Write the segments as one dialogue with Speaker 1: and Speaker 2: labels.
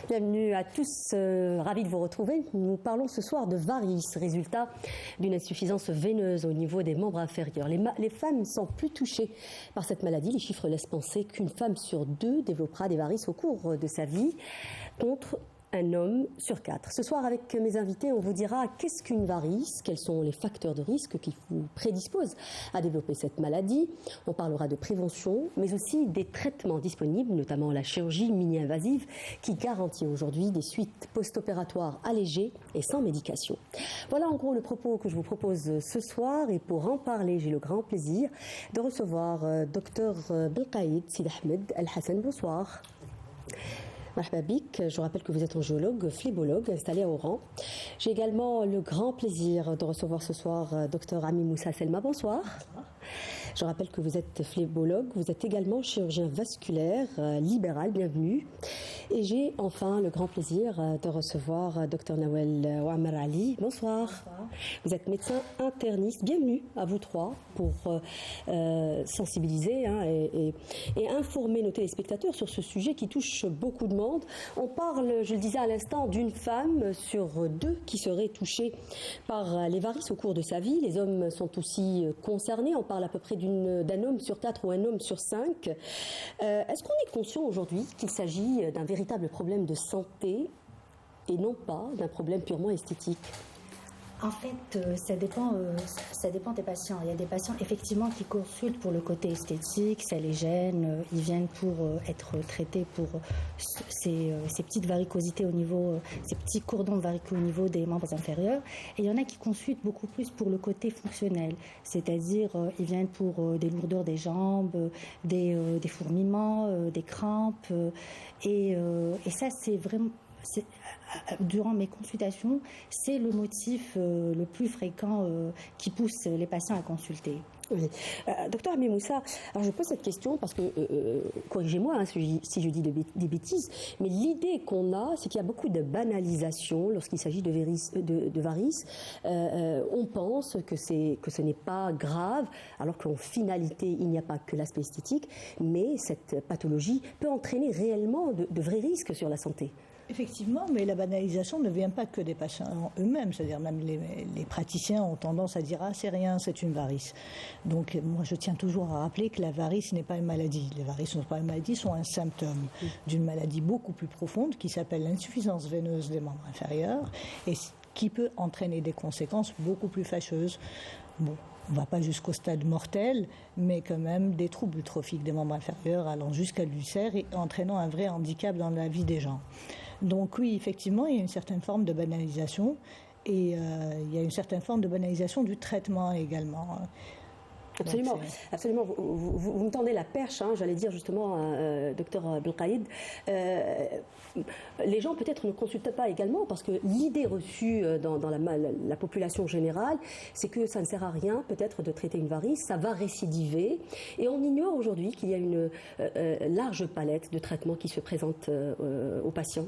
Speaker 1: Bienvenue à tous, ravis de vous retrouver. Nous parlons ce soir de varices, résultat d'une insuffisance veineuse au niveau des membres inférieurs. Les femmes sont plus touchées par cette maladie. Les chiffres laissent penser qu'une femme sur deux développera des varices au cours de sa vie, contre un homme sur 4. Ce soir, avec mes invités, on vous dira qu'est-ce qu'une varice, quels sont les facteurs de risque qui vous prédisposent à développer cette maladie. On parlera de prévention, mais aussi des traitements disponibles, notamment la chirurgie mini-invasive, qui garantit aujourd'hui des suites post-opératoires allégées et sans médication. Voilà en gros le propos que je vous propose ce soir, et pour en parler, j'ai le grand plaisir de recevoir Dr Belkaïd Sid Ahmed El Hassan. Bonsoir. Je rappelle que vous êtes géologue, phlébologue, installé à Oran. J'ai également le grand plaisir de recevoir ce soir Dr Ami Moussa Selma. Bonsoir. Je rappelle que vous êtes phlébologue, vous êtes également chirurgien vasculaire libéral, bienvenue. Et j'ai enfin le grand plaisir de recevoir Dr Nawel Ouamar Ali. Bonsoir. Bonsoir. Vous êtes médecin interniste, bienvenue à vous trois pour sensibiliser et informer nos téléspectateurs sur ce sujet qui touche beaucoup de monde. On parle, je le disais à l'instant, d'une femme sur deux qui serait touchée par les varices au cours de sa vie. Les hommes sont aussi concernés. On parle à peu près d'un homme sur 4 ou un homme sur 5. Est-ce qu'on est conscient aujourd'hui qu'il s'agit d'un véritable problème de santé et non pas d'un problème purement esthétique ?
Speaker 2: En fait, ça dépend des patients. Il y a des patients effectivement qui consultent pour le côté esthétique, ça les gêne, ils viennent pour être traités pour ces petites varicosités au niveau, ces petits cordons variceux au niveau des membres inférieurs. Et il y en a qui consultent beaucoup plus pour le côté fonctionnel, c'est-à-dire ils viennent pour des lourdeurs des jambes, des fourmillements, des crampes, et ça c'est vraiment... Durant mes consultations, c'est le motif le plus fréquent qui pousse les patients à consulter.
Speaker 1: Oui. Docteur Ami Moussa, alors je pose cette question parce que, corrigez-moi si je dis des bêtises, mais l'idée qu'on a, c'est qu'il y a beaucoup de banalisation lorsqu'il s'agit de varices. On pense que ce n'est pas grave, alors qu'en finalité, il n'y a pas que l'aspect esthétique, mais cette pathologie peut entraîner réellement de vrais risques sur la santé.
Speaker 3: Effectivement, mais la banalisation ne vient pas que des patients eux-mêmes, c'est-à-dire même les praticiens ont tendance à dire « Ah, c'est rien, c'est une varice ». Donc moi, je tiens toujours à rappeler que la varice n'est pas une maladie. Les varices ne sont pas une maladie, sont un symptôme d'une maladie beaucoup plus profonde qui s'appelle l'insuffisance veineuse des membres inférieurs et qui peut entraîner des conséquences beaucoup plus fâcheuses. Bon, on ne va pas jusqu'au stade mortel, mais quand même des troubles trophiques des membres inférieurs allant jusqu'à l'ulcère et entraînant un vrai handicap dans la vie des gens. Donc oui, effectivement, il y a une certaine forme de banalisation et il y a une certaine forme de banalisation du traitement également.
Speaker 1: Absolument, absolument. Vous me tendez la perche, j'allais dire justement, docteur Belkaïd. Les gens peut-être ne consultent pas également parce que l'idée reçue dans la population générale, c'est que ça ne sert à rien peut-être de traiter une varice, ça va récidiver. Et on ignore aujourd'hui qu'il y a une large palette de traitements qui se présentent aux patients.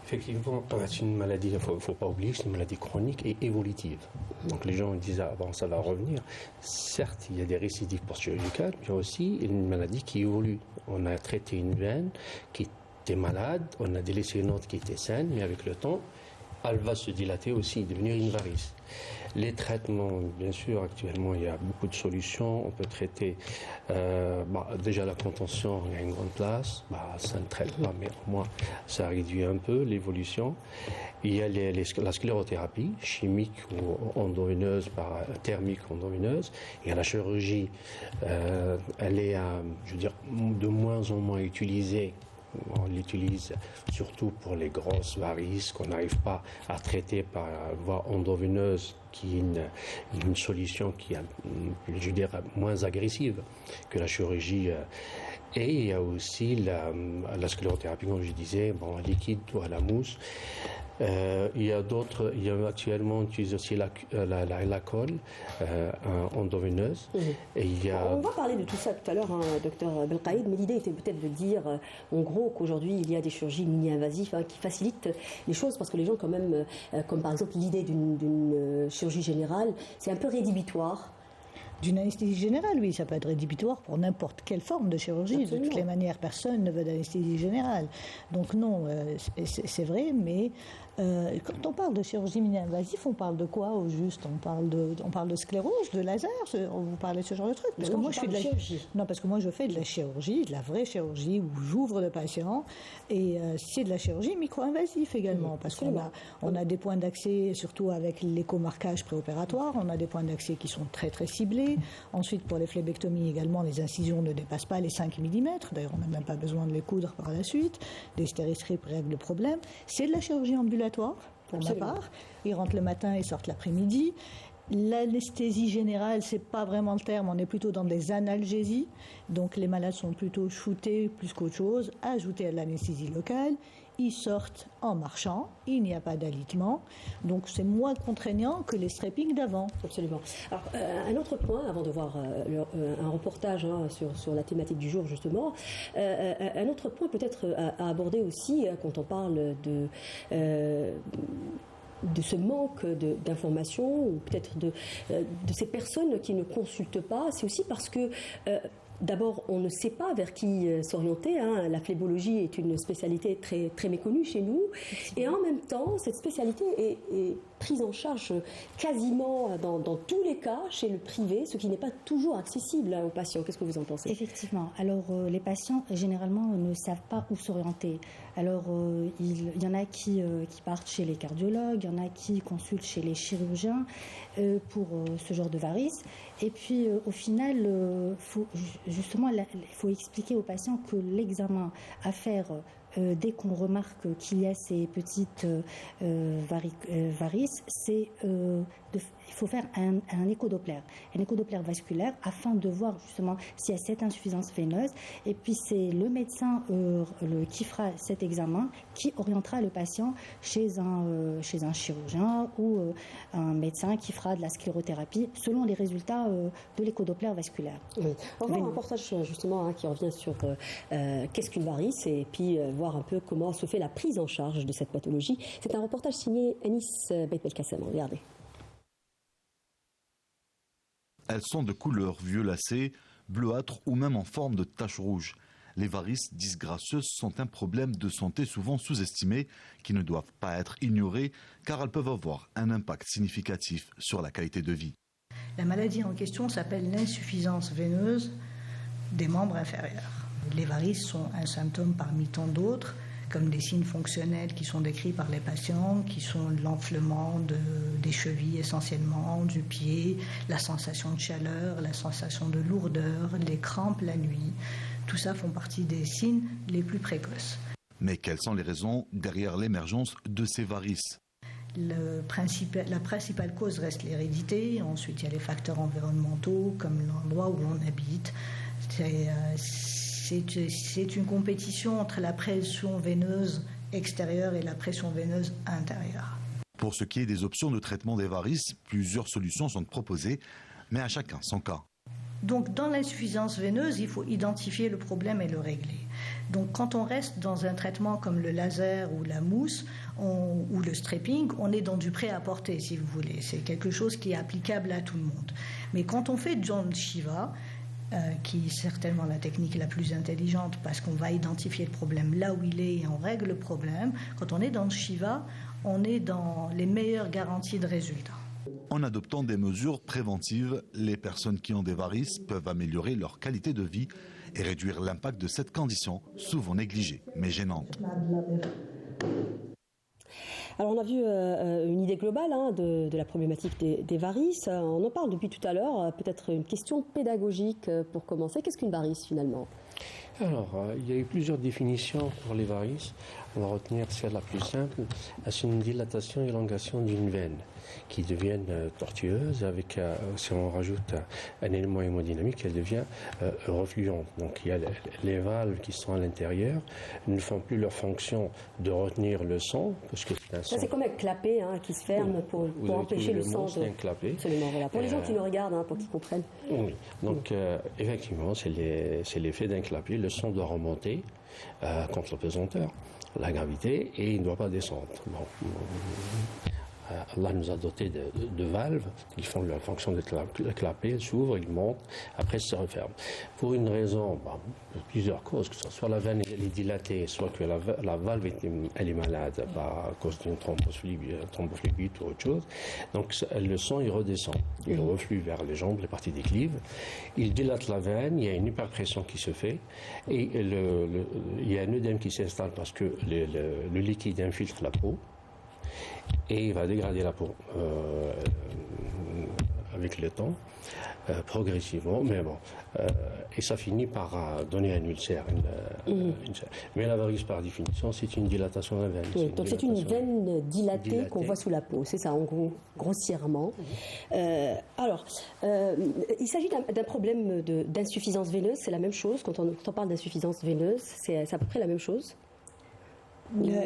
Speaker 4: Effectivement, c'est une maladie, il ne faut pas oublier, c'est une maladie chronique et évolutive. Donc les gens disent, ah bon, ça va revenir. Certes, il y a des récidives post-chirurgicales, mais il y a aussi une maladie qui évolue. On a traité une veine qui était malade, on a délaissé une autre qui était saine, mais avec le temps, elle va se dilater aussi, devenir une varice. Les traitements, bien sûr, actuellement, il y a beaucoup de solutions. On peut traiter déjà la contention, il y a une grande place. Ça ne traite pas, mais au moins, ça réduit un peu l'évolution. Il y a la sclérothérapie, chimique ou endoveineuse, thermique endoveineuse. Il y a la chirurgie, elle est, de moins en moins utilisée. On l'utilise surtout pour les grosses varices qu'on n'arrive pas à traiter par voie endoveineuse, qui est une solution qui est, moins agressive que la chirurgie. Et il y a aussi la sclérothérapie, comme je disais, en liquide ou à la mousse. Il y a actuellement, on utilise aussi la colle endoveineuse.
Speaker 1: Et on va parler de tout ça tout à l'heure, docteur Belkaïd, mais l'idée était peut-être de dire, en gros, qu'aujourd'hui, il y a des chirurgies mini-invasives qui facilitent les choses, parce que les gens, quand même, comme par exemple l'idée d'une chirurgie générale, c'est un peu rédhibitoire.
Speaker 3: D'une anesthésie générale, oui, ça peut être rédhibitoire pour n'importe quelle forme de chirurgie.
Speaker 1: Absolument.
Speaker 3: De toutes les manières, personne ne veut d'anesthésie générale. Donc non, c'est vrai, mais quand on parle de chirurgie mini-invasive, on parle de quoi au juste? On parle de sclérose, de laser, vous parlez de ce genre de truc? Parce que moi, je fais de la chirurgie. Non, parce que moi, je fais de la chirurgie, de la vraie chirurgie, où j'ouvre le patient, et c'est de la chirurgie micro-invasive également, parce qu'on a des points d'accès, surtout avec l'écomarquage préopératoire, on a des points d'accès qui sont très très ciblés. Ensuite, pour les phlébectomies également, les incisions ne dépassent pas les 5 mm. D'ailleurs, on n'a même pas besoin de les coudre par la suite. Des stéristrips règlent le problème. C'est de la chirurgie ambulatoire, pour ma part. Ils rentrent le matin et sortent l'après-midi. L'anesthésie générale, c'est pas vraiment le terme, on est plutôt dans des analgésies. Donc les malades sont plutôt shootés plus qu'autre chose, ajoutés à l'anesthésie locale. Ils sortent en marchant, il n'y a pas d'alitement, donc c'est moins contraignant que les strappings d'avant.
Speaker 1: Absolument. Alors, un autre point, avant de voir un reportage sur la thématique du jour, justement, un autre point peut-être à aborder aussi quand on parle de ce manque d'informations ou peut-être de ces personnes qui ne consultent pas, c'est aussi parce que d'abord, on ne sait pas vers qui s'orienter. La phlébologie est une spécialité très, très méconnue chez nous. Et en même temps, cette spécialité est prise en charge quasiment dans tous les cas chez le privé, ce qui n'est pas toujours accessible aux patients. Qu'est-ce que vous en pensez?
Speaker 2: Effectivement. Alors, les patients, généralement, ne savent pas où s'orienter. Alors, il y en a qui partent chez les cardiologues, il y en a qui consultent chez les chirurgiens pour ce genre de varices. Et puis, au final, il faut expliquer aux patients que l'examen à faire dès qu'on remarque qu'il y a ces petites varices, il faut faire un échodoppler vasculaire afin de voir justement s'il y a cette insuffisance veineuse. Et puis c'est le médecin qui fera cet examen qui orientera le patient chez un chirurgien ou un médecin qui fera de la sclérothérapie selon les résultats de l'échodoppler vasculaire.
Speaker 1: Oui. On va voir un reportage justement qui revient sur qu'est-ce qu'une varice et puis voir un peu comment se fait la prise en charge de cette pathologie. C'est un reportage signé Anis Belkacem. Regardez.
Speaker 5: Elles sont de couleur violacée, bleuâtre ou même en forme de taches rouges. Les varices disgracieuses sont un problème de santé souvent sous-estimé qui ne doivent pas être ignorés car elles peuvent avoir un impact significatif sur la qualité de vie.
Speaker 3: La maladie en question s'appelle l'insuffisance veineuse des membres inférieurs. Les varices sont un symptôme parmi tant d'autres, comme des signes fonctionnels qui sont décrits par les patients, qui sont l'enflement des chevilles essentiellement, du pied, la sensation de chaleur, la sensation de lourdeur, les crampes la nuit. Tout ça font partie des signes les plus précoces.
Speaker 5: Mais quelles sont les raisons derrière l'émergence de ces varices ?
Speaker 3: La principale cause reste l'hérédité. Ensuite, il y a les facteurs environnementaux, comme l'endroit où on habite. C'est une compétition entre la pression veineuse extérieure et la pression veineuse intérieure.
Speaker 5: Pour ce qui est des options de traitement des varices, plusieurs solutions sont proposées, mais à chacun son cas.
Speaker 3: Donc, dans l'insuffisance veineuse, il faut identifier le problème et le régler. Donc, quand on reste dans un traitement comme le laser ou la mousse ou le strapping, on est dans du prêt-à-porter, si vous voulez. C'est quelque chose qui est applicable à tout le monde. Mais quand on fait John Shiva, qui est certainement la technique la plus intelligente parce qu'on va identifier le problème là où il est et on règle le problème, quand on est dans le Shiva, on est dans les meilleures garanties de résultats.
Speaker 5: En adoptant des mesures préventives, les personnes qui ont des varices peuvent améliorer leur qualité de vie et réduire l'impact de cette condition, souvent négligée, mais gênante.
Speaker 1: Alors on a vu une idée globale de la problématique des varices. On en parle depuis tout à l'heure. Peut-être une question pédagogique pour commencer. Qu'est-ce qu'une varice finalement ?
Speaker 4: Alors, il y a eu plusieurs définitions pour les varices. On va retenir celle la plus simple. C'est une dilatation et élongation d'une veine qui deviennent tortueuses avec, si on rajoute un élément hémodynamique, elle devient refluente. Donc il y a les valves qui sont à l'intérieur, ne font plus leur fonction de retenir le sang, parce que c'est un sang.
Speaker 1: Ça, c'est comme un clapet qui se ferme pour empêcher le sang de...
Speaker 4: un clapet.
Speaker 1: Absolument, voilà. Pour les gens qui nous regardent, pour qu'ils comprennent.
Speaker 4: Oui, donc effectivement, c'est l'effet d'un clapet. Le sang doit remonter contre la pesanteur, la gravité, et il ne doit pas descendre. Bon. Allah nous a doté de valves qui font la fonction d'être clapées, elles s'ouvrent, ils montent, après se referment. Pour une raison, plusieurs causes, que ce soit la veine elle est dilatée, soit que la valve elle est malade à cause d'une thrombophlébite ou autre chose. Donc le sang il redescend, il reflue vers les jambes, les parties des clives, il dilate la veine, il y a une hyperpression qui se fait et il y a un œdème qui s'installe parce que le liquide infiltre la peau et il va dégrader la peau avec le temps, progressivement, mais bon, et ça finit par donner un ulcère. Mais la varice, par définition, c'est une dilatation de la veine.
Speaker 1: Oui, donc c'est une veine dilatée qu'on voit sous la peau, c'est ça en gros, grossièrement. Alors, il s'agit d'un problème d'insuffisance veineuse, c'est la même chose, quand on parle d'insuffisance veineuse, c'est à peu près la même chose.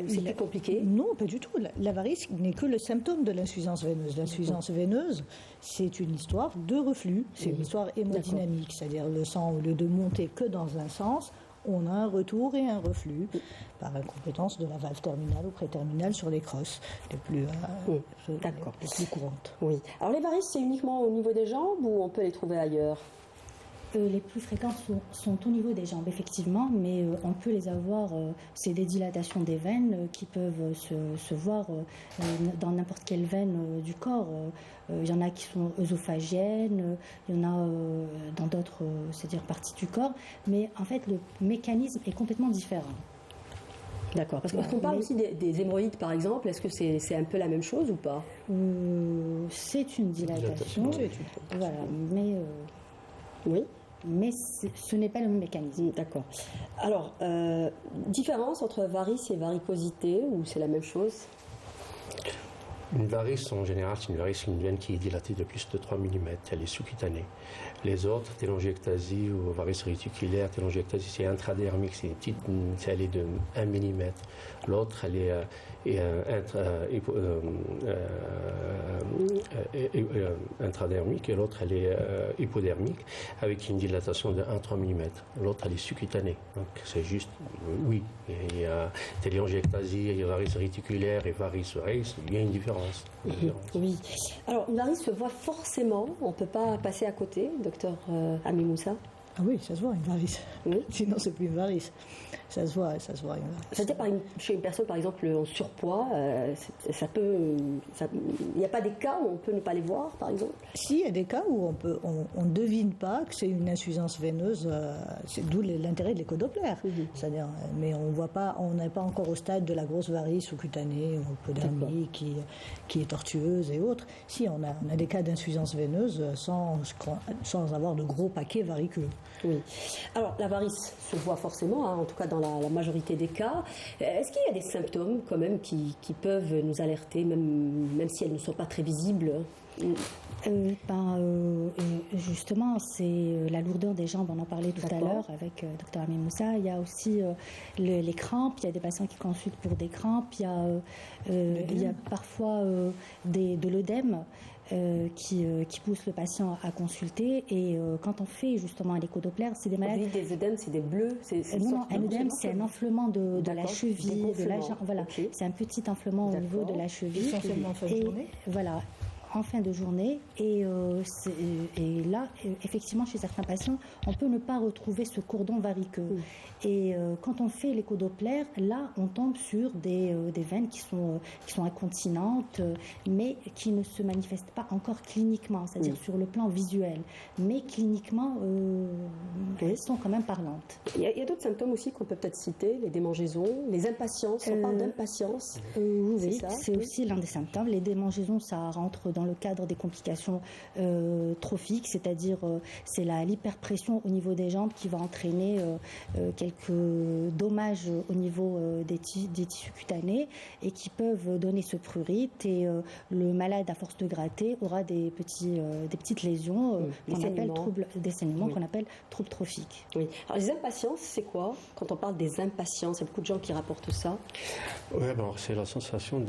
Speaker 1: C'est plus compliqué?
Speaker 3: Non, pas du tout. La varice n'est que le symptôme de l'insuffisance veineuse. L'insuffisance veineuse, c'est une histoire de reflux, c'est une histoire hémodynamique, c'est-à-dire le sang, au lieu de monter que dans un sens, on a un retour et un reflux par incompétence de la valve terminale ou préterminale sur les crosses les plus courantes.
Speaker 1: Oui. Alors les varices, c'est uniquement au niveau des jambes ou on peut les trouver ailleurs?
Speaker 2: Les plus fréquentes sont au niveau des jambes, effectivement, mais on peut les avoir, c'est des dilatations des veines qui peuvent se voir dans n'importe quelle veine du corps. Il y en a qui sont œsophagiennes, il y en a dans d'autres c'est-à-dire parties du corps, mais en fait le mécanisme est complètement différent.
Speaker 1: D'accord, parce qu'on parle aussi des hémorroïdes par exemple, est-ce que c'est un peu la même chose ou pas?
Speaker 2: C'est une dilatation, voilà, mais...
Speaker 1: Oui.
Speaker 2: Mais ce n'est pas le même mécanisme.
Speaker 1: D'accord. Alors, différence entre varice et varicosité, ou c'est la même chose?
Speaker 4: Une varice, en général, c'est une veine qui est dilatée de plus de 3 mm. Elle est sous-cutanée. Les autres, télangiectasie ou varice réticulaire, télangiectasie, c'est intradermique, c'est une petite, elle est de 1 mm. L'autre, elle est intradermique et l'autre, elle est hypodermique avec une dilatation de 1-3 mm. L'autre, elle est sous-cutanée. Donc, c'est juste, oui, il y a télangiectasie, il y a varice réticulaire et varice, il y a une différence.
Speaker 1: Oui. Alors, une varice se voit forcément, on ne peut pas passer à côté, docteur Ami Moussa?
Speaker 3: Ah oui, ça se voit une varice.
Speaker 1: Oui.
Speaker 3: Sinon, c'est plus une varice. Ça se voit une varice.
Speaker 1: C'est-à-dire chez une personne, par exemple, en surpoids, il n'y a pas des cas où on peut ne pas les voir, par exemple?
Speaker 3: Si, il y a des cas où on ne devine pas que c'est une insuffisance veineuse, c'est d'où l'intérêt de l'échodoppler. C'est-à-dire, mais on voit pas, on n'est pas encore au stade de la grosse varice sous-cutanée ou hypodermie qui est tortueuse et autres. Si, on a des cas d'insuffisance veineuse sans avoir de gros paquets variceux.
Speaker 1: Oui. Alors, la varice se voit forcément, en tout cas dans la majorité des cas. Est-ce qu'il y a des symptômes quand même qui peuvent nous alerter, même si elles ne sont pas très visibles?
Speaker 2: Justement, c'est la lourdeur des jambes, on en parlait tout à l'heure avec Dr Ami Moussa. Il y a aussi les crampes, il y a des patients qui consultent pour des crampes, il y a parfois de l'œdème. Qui pousse le patient à consulter et quand on fait justement l'échodoppler, c'est des malades.
Speaker 1: Des œdèmes, c'est des bleus.
Speaker 2: Non, un œdème, c'est un enflement de la cheville, de la jambe. Voilà, c'est un petit enflement au niveau de la cheville.
Speaker 3: Essentiellement en fin de journée.
Speaker 2: Voilà. En fin de journée et là effectivement chez certains patients on peut ne pas retrouver ce cordon variqueux et quand on fait l'échodoppler là on tombe sur des veines qui sont incontinentes mais qui ne se manifestent pas encore cliniquement, c'est-à-dire sur le plan visuel, mais cliniquement elles sont quand même parlantes.
Speaker 1: Il y a d'autres symptômes aussi qu'on peut peut-être citer, les démangeaisons, les impatiences, on parle d'impatience.
Speaker 2: Oui, c'est aussi l'un des symptômes. Les démangeaisons, ça rentre dans le cadre des complications trophiques, c'est-à-dire c'est l'hyperpression au niveau des jambes qui va entraîner quelques dommages au niveau des tissus cutanés et qui peuvent donner ce prurite et le malade à force de gratter aura des petites lésions qu'on appelle des saignements qu'on appelle troubles trophiques.
Speaker 1: Oui. Alors les impatiences, c'est quoi? Quand on parle des impatiences, il y a beaucoup de gens qui rapportent ça.
Speaker 4: Oui, c'est la sensation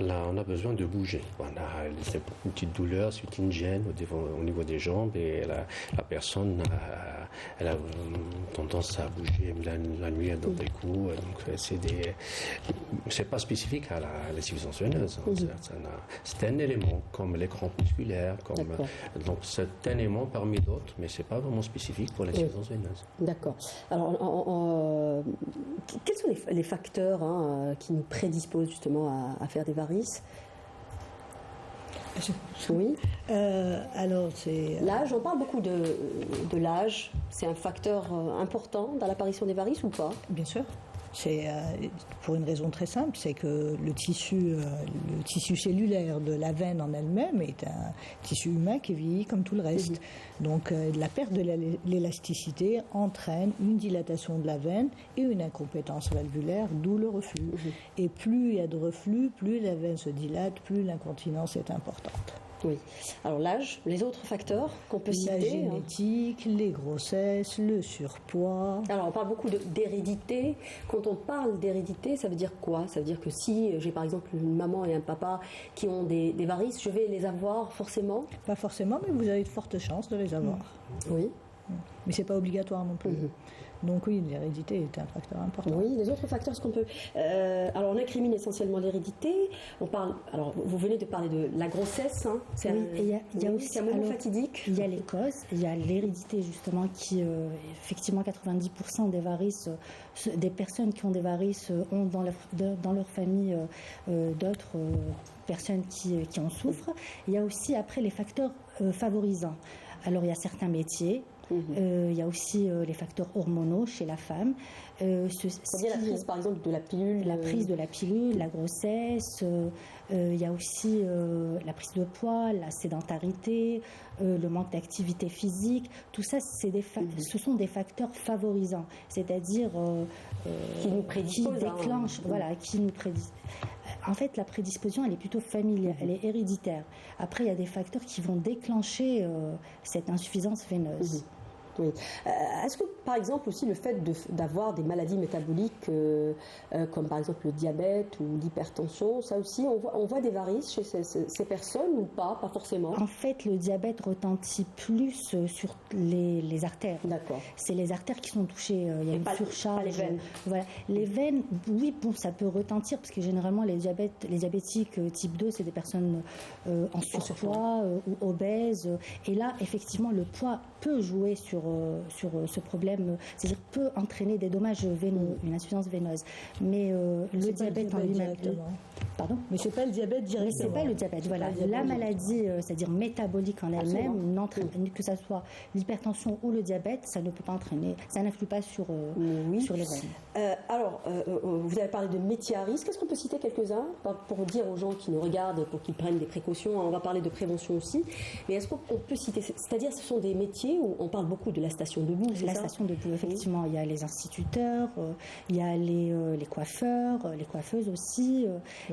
Speaker 4: on a besoin de bouger. On a une petite douleur, c'est une gêne au niveau des jambes et la personne elle a tendance à bouger la nuit dans des coups. Donc c'est pas spécifique à l'insuffisance veineuse. C'est un élément comme les crampes musculaires, donc c'est un élément parmi d'autres, mais c'est pas vraiment spécifique pour l'insuffisance veineuse.
Speaker 1: D'accord. Alors, quels sont les facteurs qui nous prédisposent justement à faire des varices? Oui.
Speaker 3: Alors, c'est.
Speaker 1: L'âge, on parle beaucoup de l'âge. C'est un facteur important dans l'apparition des varices ou pas?
Speaker 3: Bien sûr. C'est pour une raison très simple, c'est que le tissu cellulaire de la veine en elle-même est un tissu humain qui vieillit comme tout le reste. Donc la perte de l'élasticité entraîne une dilatation de la veine et une incompétence valvulaire, d'où le reflux. Et plus il y a de reflux, plus la veine se dilate, plus l'incontinence est importante.
Speaker 1: Oui. Alors l'âge, les autres facteurs qu'on peut citer.
Speaker 3: La génétique, les grossesses, le surpoids.
Speaker 1: Alors on parle beaucoup d'hérédité. Quand on parle d'hérédité, ça veut dire quoi? Ça veut dire que si j'ai par exemple une maman et un papa qui ont des varices, je vais les avoir forcément?
Speaker 3: Pas forcément, mais vous avez de fortes chances de les avoir.
Speaker 1: Oui.
Speaker 3: Mais c'est pas obligatoire non plus. Donc oui, l'hérédité est un facteur important.
Speaker 1: Oui, les autres facteurs, ce qu'on peut... alors on incrimine essentiellement l'hérédité. On parle... Alors vous venez de parler de la grossesse. C'est
Speaker 2: il y a aussi
Speaker 1: un moment fatidique.
Speaker 2: Il y a les causes, il y a l'hérédité justement qui, effectivement, 90% des varices, des personnes qui ont des varices ont dans leur famille d'autres personnes qui en souffrent. Il y a aussi après les facteurs favorisants. Alors il y a certains métiers. Il y a aussi les facteurs hormonaux chez la femme.
Speaker 1: C'est-à-dire la prise, par exemple, de la pilule.
Speaker 2: La prise de la pilule, la grossesse. Il y a aussi la prise de poids, la sédentarité, le manque d'activité physique. Tout ça, ce sont des facteurs favorisants, c'est-à-dire
Speaker 1: qui nous prédisposent,
Speaker 2: qui déclenchent, qui nous prédisposent. En fait, la prédisposition, elle est plutôt familiale, elle est héréditaire. Après, il y a des facteurs qui vont déclencher cette insuffisance veineuse.
Speaker 1: Oui. Est-ce que, par exemple, aussi le fait d'avoir des maladies métaboliques comme par exemple le diabète ou l'hypertension, ça aussi, on voit des varices chez ces personnes ou pas forcément?
Speaker 2: En fait, le diabète retentit plus sur les artères.
Speaker 1: D'accord.
Speaker 2: C'est les artères qui sont touchées. Il y a une surcharge.
Speaker 1: Pas les veines.
Speaker 2: Voilà. Les veines, oui, bon, ça peut retentir parce que généralement les diabétiques type 2, c'est des personnes en surpoids ou obèses. Et là, effectivement, le poids peut jouer sur ce problème, c'est-à-dire peut entraîner des dommages veineux, une insuffisance veineuse. Mais le diabète en lui-même... Pardon?
Speaker 3: Mais c'est pas le diabète directement.
Speaker 2: Mais c'est pas le diabète, voilà. La maladie, c'est-à-dire métabolique en elle-même, que ça soit l'hypertension ou le diabète, ça ne peut pas entraîner, ça n'influe pas sur les veines.
Speaker 1: Alors, vous avez parlé de métiers à risque. Est-ce qu'on peut citer quelques-uns pour dire aux gens qui nous regardent, pour qu'ils prennent des précautions? On va parler de prévention aussi. Mais est-ce qu'on peut citer, c'est-à-dire ce sont des métiers où on parle beaucoup de la station debout, c'est ça?
Speaker 2: Station debout, effectivement. Il y a les instituteurs, il y a les coiffeurs, les coiffeuses aussi,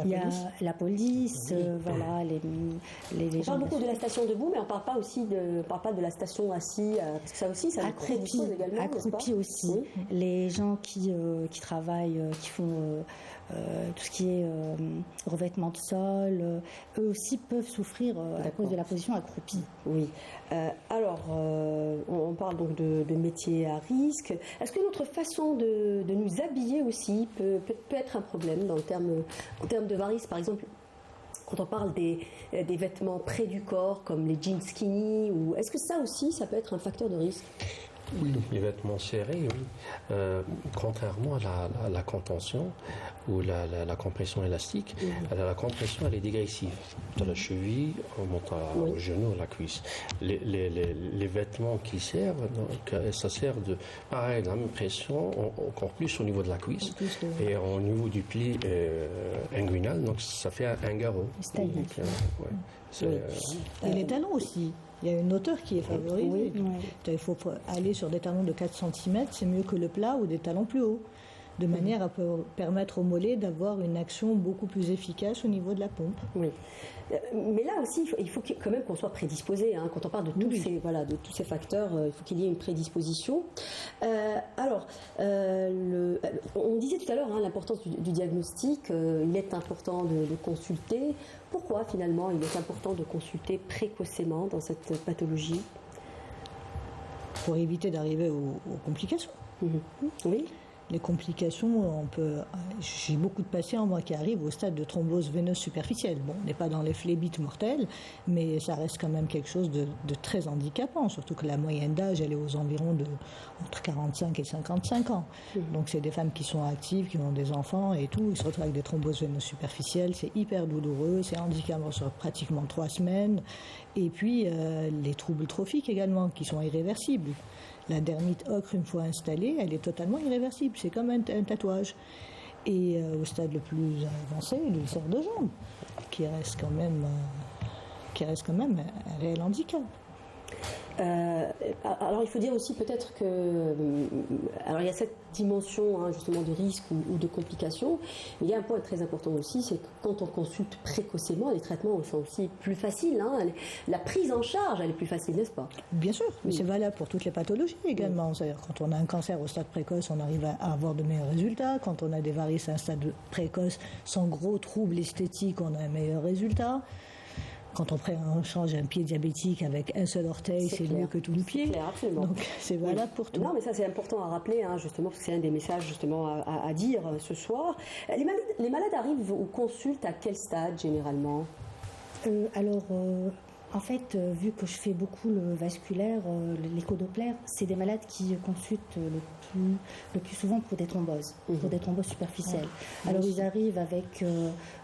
Speaker 2: il y a la police, voilà, les
Speaker 1: on
Speaker 2: gens.
Speaker 1: parle beaucoup de la station debout, mais on ne parle pas de la station assis, parce que ça aussi, ça prédispose également,
Speaker 2: accroupi aussi. Oui. Les gens qui travaillent, qui font tout ce qui est revêtement de sol, eux aussi peuvent souffrir à cause de la position accroupie.
Speaker 1: Oui. Alors, on parle donc de métiers à risque. Est-ce que notre façon de nous habiller aussi peut être un problème en termes de varices, par exemple? Quand on parle des vêtements près du corps, comme les jeans skinny, ou est-ce que ça aussi, ça peut être un facteur de risque?
Speaker 4: Oui, les vêtements serrés, oui. Contrairement à la contention ou la compression élastique, la compression, elle est dégressive. De la cheville, on monte au genou, à la cuisse. Les vêtements qui servent, donc, ça sert pareil, la même pression, encore plus au niveau de la cuisse et au niveau du pli inguinal, donc ça fait un garrot.
Speaker 3: Et les talons aussi. Il y a une hauteur qui est favorisée. Il faut aller sur des talons de 4 cm, c'est mieux que le plat ou des talons plus hauts, de manière à permettre au mollet d'avoir une action beaucoup plus efficace au niveau de la pompe.
Speaker 1: Oui. Mais là aussi, il faut quand même qu'on soit prédisposé. Quand on parle de tous ces facteurs, il faut qu'il y ait une prédisposition. On disait tout à l'heure l'importance du diagnostic. Il est important de consulter. Pourquoi finalement il est important de consulter précocement dans cette pathologie?
Speaker 3: pour éviter d'arriver aux complications.
Speaker 1: Oui.
Speaker 3: Les complications, j'ai beaucoup de patients moi qui arrivent au stade de thrombose veineuse superficielle. Bon, on n'est pas dans les phlébites mortelles, mais ça reste quand même quelque chose de très handicapant, surtout que la moyenne d'âge, elle est aux environs entre 45 et 55 ans. Donc c'est des femmes qui sont actives, qui ont des enfants et tout, ils se retrouvent avec des thromboses veineuses superficielles, c'est hyper douloureux, c'est handicapant sur pratiquement 3 semaines. Et puis les troubles trophiques également, qui sont irréversibles. La dermite ocre, une fois installée, elle est totalement irréversible. C'est comme un tatouage. Et au stade le plus avancé, l'ulcère de jambe, qui reste quand même un réel handicap.
Speaker 1: Alors il faut dire aussi peut-être que alors il y a cette dimension justement de risque ou de complications, mais il y a un point très important aussi, c'est que quand on consulte précocement, les traitements sont aussi plus faciles, la prise en charge elle est plus facile, n'est-ce pas?
Speaker 3: Bien sûr, mais c'est valable pour toutes les pathologies également. C'est-à-dire quand on a un cancer au stade précoce, on arrive à avoir de meilleurs résultats. Quand on a des varices à un stade précoce sans gros troubles esthétiques, on a un meilleur résultat. Quand on change un pied diabétique avec un seul orteil, c'est mieux que tout le pied.
Speaker 1: Clair, absolument.
Speaker 3: Donc c'est valable pour tout.
Speaker 1: Non, mais ça c'est important à rappeler, justement, parce que c'est un des messages justement à dire ce soir. Les malades arrivent ou consultent à quel stade généralement?
Speaker 2: En fait, vu que je fais beaucoup le vasculaire, l'écho-doppler, c'est des malades qui consultent le plus souvent pour des thromboses, pour des thromboses superficielles. Alors ils arrivent avec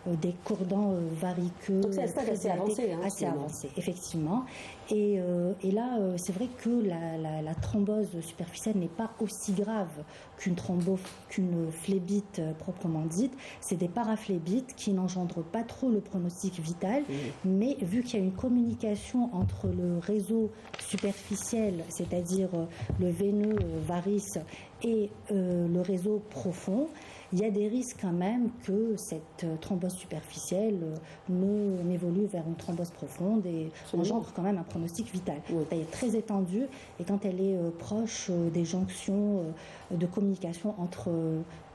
Speaker 2: des cordons variqueux.
Speaker 1: Donc c'est un stade assez avancé.
Speaker 2: Assez avancé, effectivement. Et là, c'est vrai que la thrombose superficielle n'est pas aussi grave qu'une phlébite proprement dite. C'est des paraphlébites qui n'engendrent pas trop le pronostic vital, mais vu qu'il y a une communication entre le réseau superficiel, c'est-à-dire le veineux varice, et le réseau profond, il y a des risques quand même que cette thrombose superficielle n'évolue vers une thrombose profonde et engendre quand même un pronostic vital. Elle est très étendue et quand elle est proche des jonctions de communication entre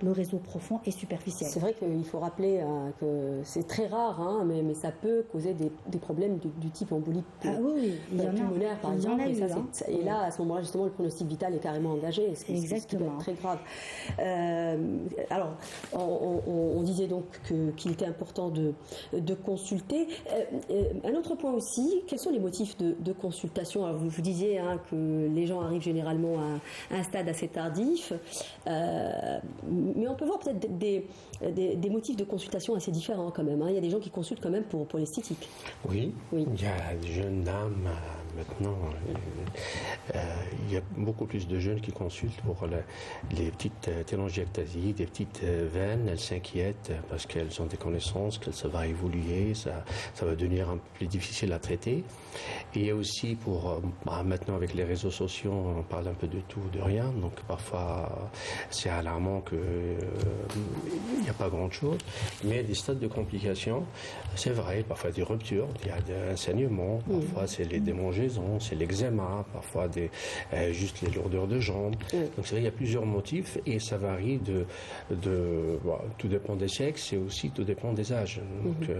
Speaker 2: le réseau profond et superficiel.
Speaker 1: C'est vrai qu'il faut rappeler que c'est très rare, mais ça peut causer des problèmes du type embolie pulmonaire, par exemple. Et là, à ce moment-là, justement, le pronostic vital est carrément engagé.
Speaker 2: Exactement.
Speaker 1: C'est très grave. Alors, on disait donc qu'il était important de consulter. Un autre point aussi, quels sont les motifs de consultation? Alors, vous disiez que les gens arrivent généralement à un stade assez tardif, mais on peut voir peut-être des motifs de consultation assez différents quand même. Il y a des gens qui consultent quand même pour l'esthétique.
Speaker 4: Oui, il y a des jeunes dames maintenant. Il y a beaucoup plus de jeunes qui consultent pour les petites télangiectasies, des petites veines. Elles s'inquiètent parce qu'elles ont des connaissances que ça va évoluer, ça va devenir un peu plus difficile à traiter. Et il y a aussi maintenant avec les réseaux sociaux, on parle un peu de tout, de rien. Donc parfois c'est alarmant qu'il n'y a pas grand-chose. Mais des stades de complications, c'est vrai, parfois des ruptures, il y a des saignements, parfois c'est les démangeaisons, c'est l'eczéma, parfois juste les lourdeurs de jambes. Donc c'est vrai, il y a plusieurs motifs et ça varie tout dépend des sexes et aussi tout dépend des âges. Donc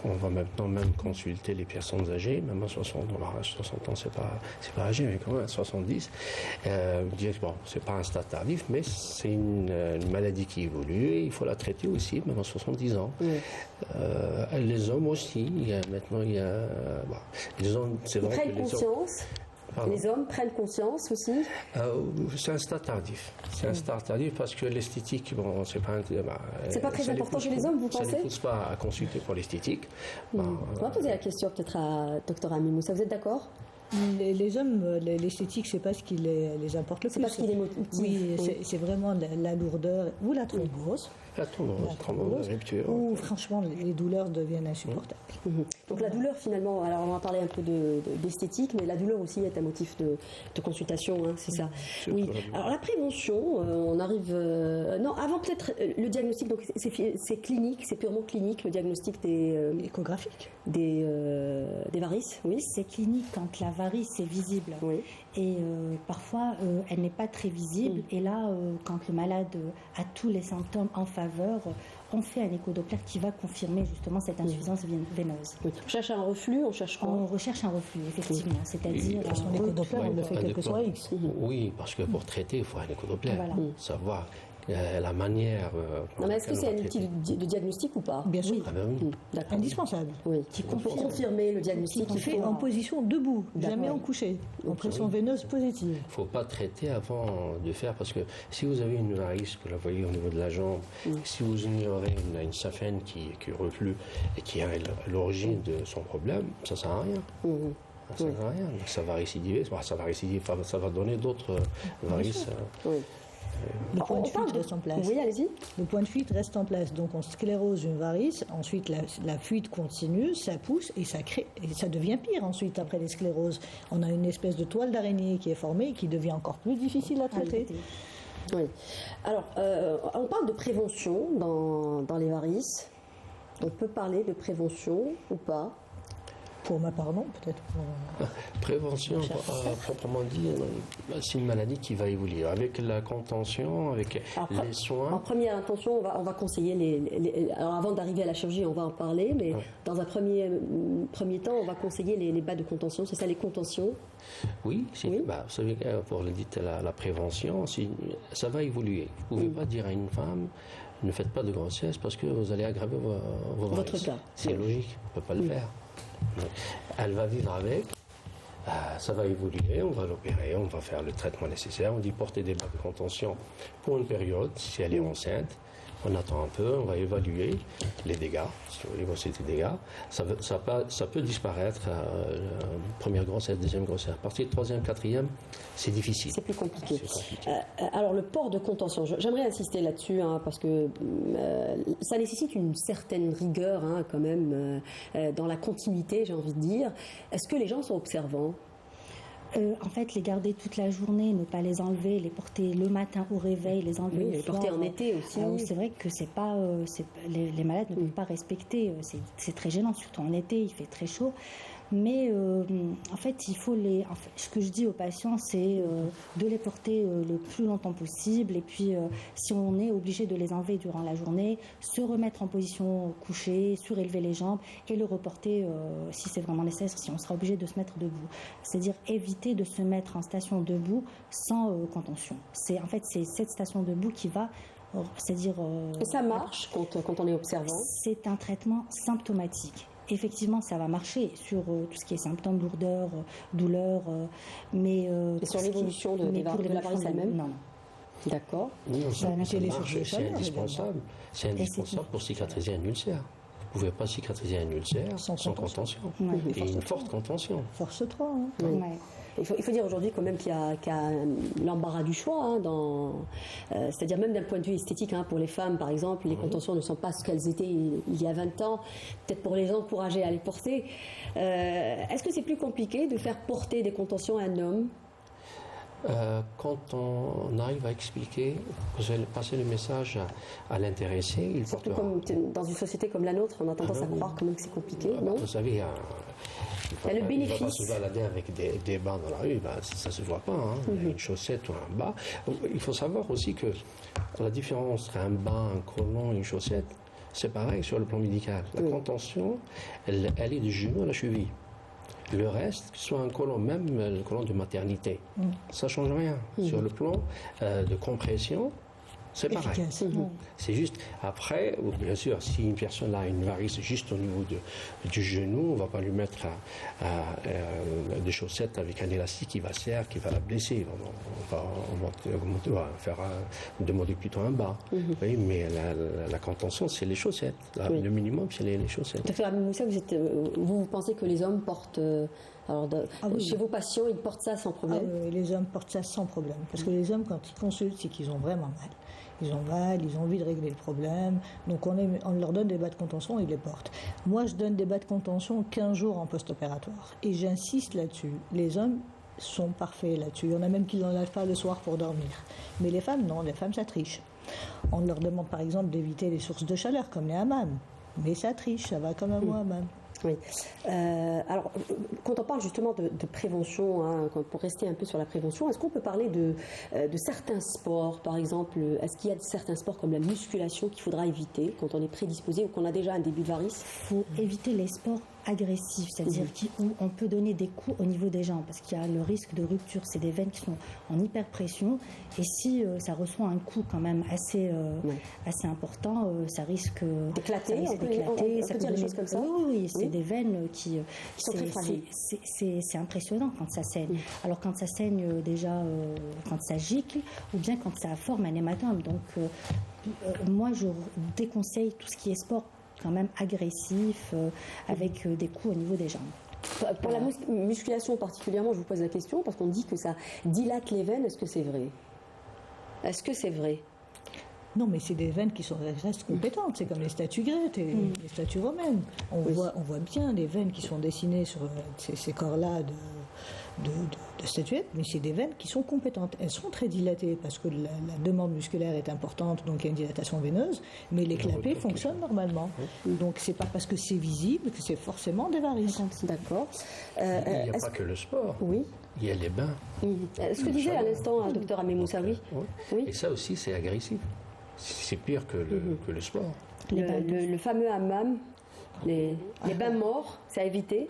Speaker 4: on va maintenant même consulter les personnes âgées, même à 60 ans, c'est pas âgé, mais quand même à 70, dire c'est pas un stade tardif, mais c'est une maladie qui évolue et il faut la traiter aussi, même à 70 ans. Les hommes aussi, les hommes, c'est vrai que les hommes...
Speaker 1: Les hommes prennent conscience aussi.
Speaker 4: C'est un stade tardif. C'est un stade tardif parce que l'esthétique, c'est pas.
Speaker 1: C'est pas très important chez les hommes, vous pensez?
Speaker 4: Ça ne pousse pas à consulter pour l'esthétique.
Speaker 1: On va poser la question peut-être à Dr Ami Moussa. Vous êtes d'accord?
Speaker 3: Les hommes, l'esthétique, c'est pas ce qui les importe le plus.
Speaker 1: C'est pas ce qui les motive.
Speaker 3: Oui, c'est vraiment la lourdeur ou la thrombose.
Speaker 4: La thrombose, rupture.
Speaker 3: Ou franchement, les douleurs deviennent insupportables.
Speaker 1: Donc la douleur finalement, alors on va parler un peu d'esthétique, mais la douleur aussi est un motif de consultation, c'est ça. Oui. Alors la prévention, on arrive... non, avant peut-être le diagnostic, donc c'est clinique, c'est purement clinique, le diagnostic
Speaker 3: échographique.
Speaker 1: Des varices, oui.
Speaker 2: C'est clinique quand la varice est visible.
Speaker 1: Oui.
Speaker 2: Et parfois, elle n'est pas très visible. Et là, quand le malade a tous les symptômes en faveur, on fait un échodoppler qui va confirmer justement cette insuffisance veineuse.
Speaker 1: On cherche un reflux, on cherche quoi?
Speaker 2: On recherche un reflux, effectivement, c'est-à-dire
Speaker 3: Son échodoppler, on le fait quelques soirs X.
Speaker 4: Oui, parce que pour traiter, il faut un échodoppler.
Speaker 2: Voilà.
Speaker 4: Savoir la manière.
Speaker 1: Non, mais est-ce que c'est un outil de diagnostic ou pas?
Speaker 3: Bien sûr.
Speaker 4: Ah ben oui.
Speaker 1: D'accord.
Speaker 3: Indispensable.
Speaker 1: Oui, pour confirmer le diagnostic,
Speaker 3: On
Speaker 1: il
Speaker 3: fait
Speaker 1: faut
Speaker 3: en position debout, jamais
Speaker 1: D'accord.
Speaker 3: en couché, en pression veineuse positive.
Speaker 4: Il ne faut pas traiter avant de faire, parce que si vous avez une varice, que vous la voyez au niveau de la jambe, si vous ignorez une saphène qui reflue et qui est à l'origine de son problème, ça ne sert à rien. Ça ne sert à rien. Donc ça va récidiver, ça va donner d'autres varices.
Speaker 1: Oui.
Speaker 3: Le point de
Speaker 1: On parle
Speaker 3: fuite reste en place.
Speaker 1: Oui, allez-y.
Speaker 3: Le point de fuite reste en place. Donc on sclérose une varice, ensuite la fuite continue, ça pousse et ça crée, et ça devient pire ensuite après les scléroses. On a une espèce de toile d'araignée qui est formée et qui devient encore plus difficile à traiter.
Speaker 1: Oui. Alors, on parle de prévention dans les varices. On peut parler de prévention ou pas?
Speaker 3: Pour ma part, non, peut-être.
Speaker 4: Prévention, proprement dit, c'est une maladie qui va évoluer. Avec la contention, avec les soins.
Speaker 1: En première intention, on va conseiller alors avant d'arriver à la chirurgie, on va en parler, mais dans un premier temps, on va conseiller les bas de contention. C'est ça, les contentions?
Speaker 4: Oui, vous savez, pour le dire, la prévention, ça va évoluer. Vous ne pouvez pas dire à une femme, ne faites pas de grossesse parce que vous allez aggraver vos
Speaker 1: Votre
Speaker 4: varices.
Speaker 1: cas.
Speaker 4: C'est logique, on ne peut pas le faire. Elle va vivre avec, ça va évoluer, on va l'opérer, on va faire le traitement nécessaire, on dit porter des bas de contention pour une période, si elle est enceinte, on attend un peu, on va évaluer les dégâts, si vous voulez, c'est des dégâts, ça peut disparaître, première grossesse, deuxième grossesse, à partir de troisième, quatrième, c'est difficile.
Speaker 1: C'est plus compliqué.
Speaker 4: C'est compliqué.
Speaker 1: Alors, le port de contention, j'aimerais insister là-dessus, parce que ça nécessite une certaine rigueur, quand même, dans la continuité, j'ai envie de dire. Est-ce que les gens sont observants?
Speaker 2: En fait, les garder toute la journée, ne pas les enlever, les porter le matin au réveil, les enlever
Speaker 1: les porter en été aussi.
Speaker 2: C'est vrai que c'est pas, les malades ne peuvent pas respecter. C'est très gênant, surtout en été, il fait très chaud. Mais en fait, il faut ce que je dis aux patients, c'est de les porter le plus longtemps possible. Et puis, si on est obligé de les enlever durant la journée, se remettre en position couchée, surélever les jambes et le reporter si c'est vraiment nécessaire, si on sera obligé de se mettre debout. C'est-à-dire éviter de se mettre en station debout sans contention. C'est cette station debout qui va... C'est-à-dire...
Speaker 1: Et ça marche quand on est observant?
Speaker 2: C'est un traitement symptomatique. Effectivement, ça va marcher sur tout ce qui est symptômes, lourdeur, douleur, mais...
Speaker 1: Et sur l'évolution de la varice elle-même?
Speaker 2: Non.
Speaker 1: D'accord.
Speaker 4: Non, ça
Speaker 3: les
Speaker 4: marche, c'est indispensable. C'est indispensable pour cicatriser un ulcère. Vous ne pouvez pas cicatriser un ulcère sans contention.
Speaker 2: Ouais.
Speaker 4: Et une forte contention.
Speaker 3: Force 3.
Speaker 2: Ouais.
Speaker 1: Il faut dire aujourd'hui quand même qu'il y a l'embarras du choix, c'est-à-dire même d'un point de vue esthétique, pour les femmes par exemple, les contentions ne sont pas ce qu'elles étaient il y a 20 ans, peut-être pour les encourager à les porter. Est-ce que c'est plus compliqué de faire porter des contentions à un homme?
Speaker 4: Quand on arrive à expliquer, vous allez passer le message à l'intéressé, il
Speaker 1: Surtout
Speaker 4: portera.
Speaker 1: dans une société comme la nôtre, on a tendance à croire quand même que c'est compliqué, non?
Speaker 4: Vous savez,
Speaker 1: Il y a le bénéfice.
Speaker 4: Il ne va pas se balader avec des bas dans la rue, ça ne se voit pas. Une chaussette ou un bas. Il faut savoir aussi que la différence entre un bas, un collant et une chaussette, c'est pareil sur le plan médical. La contention, elle est du genou à la cheville. Le reste, que ce soit un collant, même le collant de maternité, ça ne change rien. Sur le plan de compression, c'est pareil. C'est juste, après, bien sûr, si une personne a une varice juste au niveau du genou, on ne va pas lui mettre des chaussettes avec un élastique qui va serrer, qui va la blesser. On va faire demander plutôt un bas. Oui, mais la contention, c'est les chaussettes. Le minimum, c'est les chaussettes.
Speaker 1: Dr. Moussa, vous pensez que les hommes portent... Chez vos patients, ils portent ça sans problème?
Speaker 3: Les hommes portent ça sans problème. Parce que les hommes, quand ils consultent, c'est qu'ils ont vraiment mal. Ils ont mal, ils ont envie de régler le problème. Donc on leur donne des bas de contention, ils les portent. Moi, je donne des bas de contention 15 jours en post-opératoire. Et j'insiste là-dessus. Les hommes sont parfaits là-dessus. Il y en a même qui n'enlèvent pas le soir pour dormir. Mais les femmes, non. Les femmes, ça triche. On leur demande par exemple d'éviter les sources de chaleur, comme les hammams. Mais ça triche, ça va comme un mot hammam.
Speaker 1: Oui. Alors, quand on parle justement de prévention, hein, pour rester un peu sur la prévention, est-ce qu'on peut parler de certains sports, par exemple, est-ce qu'il y a certains sports comme la musculation qu'il faudra éviter quand on est prédisposé ou qu'on a déjà un début de varice?
Speaker 2: Il faut éviter les sports agressifs, c'est-à-dire où on peut donner des coups au niveau des jambes, parce qu'il y a le risque de rupture. C'est des veines qui sont en hyperpression, et si ça reçoit un coup quand même assez important, ça risque
Speaker 1: d'éclater.
Speaker 2: Ça peut
Speaker 1: dire des choses comme ça.
Speaker 2: Oui, c'est des veines qui
Speaker 1: sont très fragiles.
Speaker 2: C'est impressionnant quand ça saigne. Alors quand ça saigne déjà, quand ça gicle, ou bien quand ça forme un hématome. Donc moi je déconseille tout ce qui est sport quand même agressif, avec des coups au niveau des jambes.
Speaker 1: Pour la musculation particulièrement, je vous pose la question, parce qu'on dit que ça dilate les veines, est-ce que c'est vrai? Est-ce que c'est vrai?
Speaker 3: Non, mais c'est des veines qui restent compétentes. C'est comme les statues grecques et les statues romaines. On voit bien des veines qui sont dessinées sur ces corps-là de statuettes, mais c'est des veines qui sont compétentes. Elles sont très dilatées parce que la demande musculaire est importante, donc il y a une dilatation veineuse, mais les clapets fonctionnent normalement. Donc c'est pas parce que c'est visible que c'est forcément des varices.
Speaker 1: D'accord.
Speaker 4: Il n'y a pas que le sport.
Speaker 1: Oui.
Speaker 4: Il y a les bains.
Speaker 1: Ce que disait à l'instant Dr Amé Moussaoui.
Speaker 4: Oui. Et ça aussi, c'est agressif. C'est pire que le sport.
Speaker 1: Le fameux hammam. Les bains morts, c'est à éviter.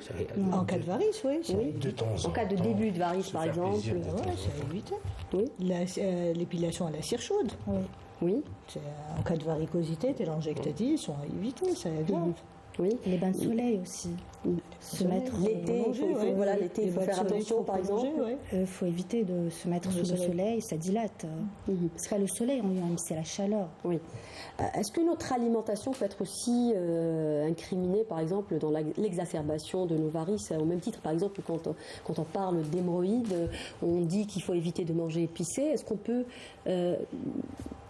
Speaker 3: En cas de varice, oui.
Speaker 4: De temps en temps.
Speaker 1: En cas de début de varice, par exemple.
Speaker 3: C'est à éviter.
Speaker 1: Oui.
Speaker 3: L'épilation à la cire chaude.
Speaker 1: Oui.
Speaker 3: En cas de varicosité, télangiectasie, sont à éviter, c'est grave.
Speaker 1: Oui.
Speaker 2: Les bains de soleil aussi.
Speaker 1: L'été, il faut faire attention, par exemple.
Speaker 2: Il faut éviter de se mettre sous le soleil, ça dilate. Parce que le soleil, en lui-même, c'est la chaleur.
Speaker 1: Oui. Est-ce que notre alimentation peut être aussi incriminée, par exemple, dans l'exacerbation de nos varices, au même titre, par exemple, quand on parle d'hémorroïdes, on dit qu'il faut éviter de manger épicé. Est-ce qu'on peut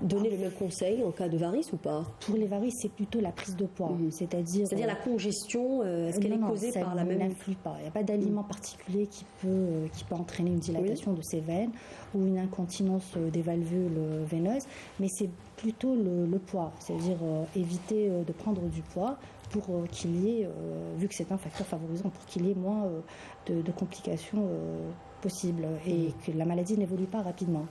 Speaker 1: donner le même conseil en cas de varices ou pas?
Speaker 2: Pour les varices, c'est plutôt la prise de poids. C'est-à-dire
Speaker 1: la congestion, est-ce qu'elle est causée par la même...
Speaker 2: Ça n'influe pas. Il n'y a pas d'aliment particulier qui peut entraîner une dilatation de ces veines ou une incontinence des valvules veineuses, mais c'est plutôt le poids, c'est-à-dire éviter de prendre du poids pour qu'il y ait, vu que c'est un facteur favorisant, pour qu'il y ait moins de complications possible et que la maladie n'évolue pas rapidement.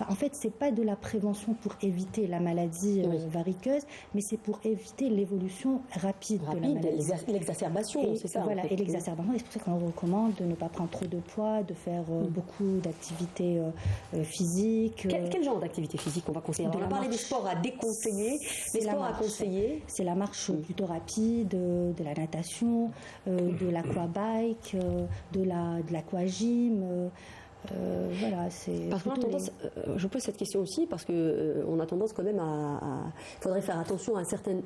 Speaker 2: En fait, c'est pas de la prévention pour éviter la maladie variceuse, mais c'est pour éviter l'évolution rapide de la maladie.
Speaker 1: L'exacerbation, c'est ça.
Speaker 2: Voilà, et l'exacerbation, c'est pour ça qu'on recommande de ne pas prendre trop de poids, de faire beaucoup d'activités physiques.
Speaker 1: Quel genre d'activité physique on va conseiller? On a parlé des sports à déconseiller, les sports à conseiller.
Speaker 2: C'est la marche plutôt rapide, de la natation, de l'aquabike, de l'aquagym. Voilà, c'est.
Speaker 1: Parce qu'on a tendance, je pose cette question aussi parce que on a tendance quand même il faudrait faire attention à un certain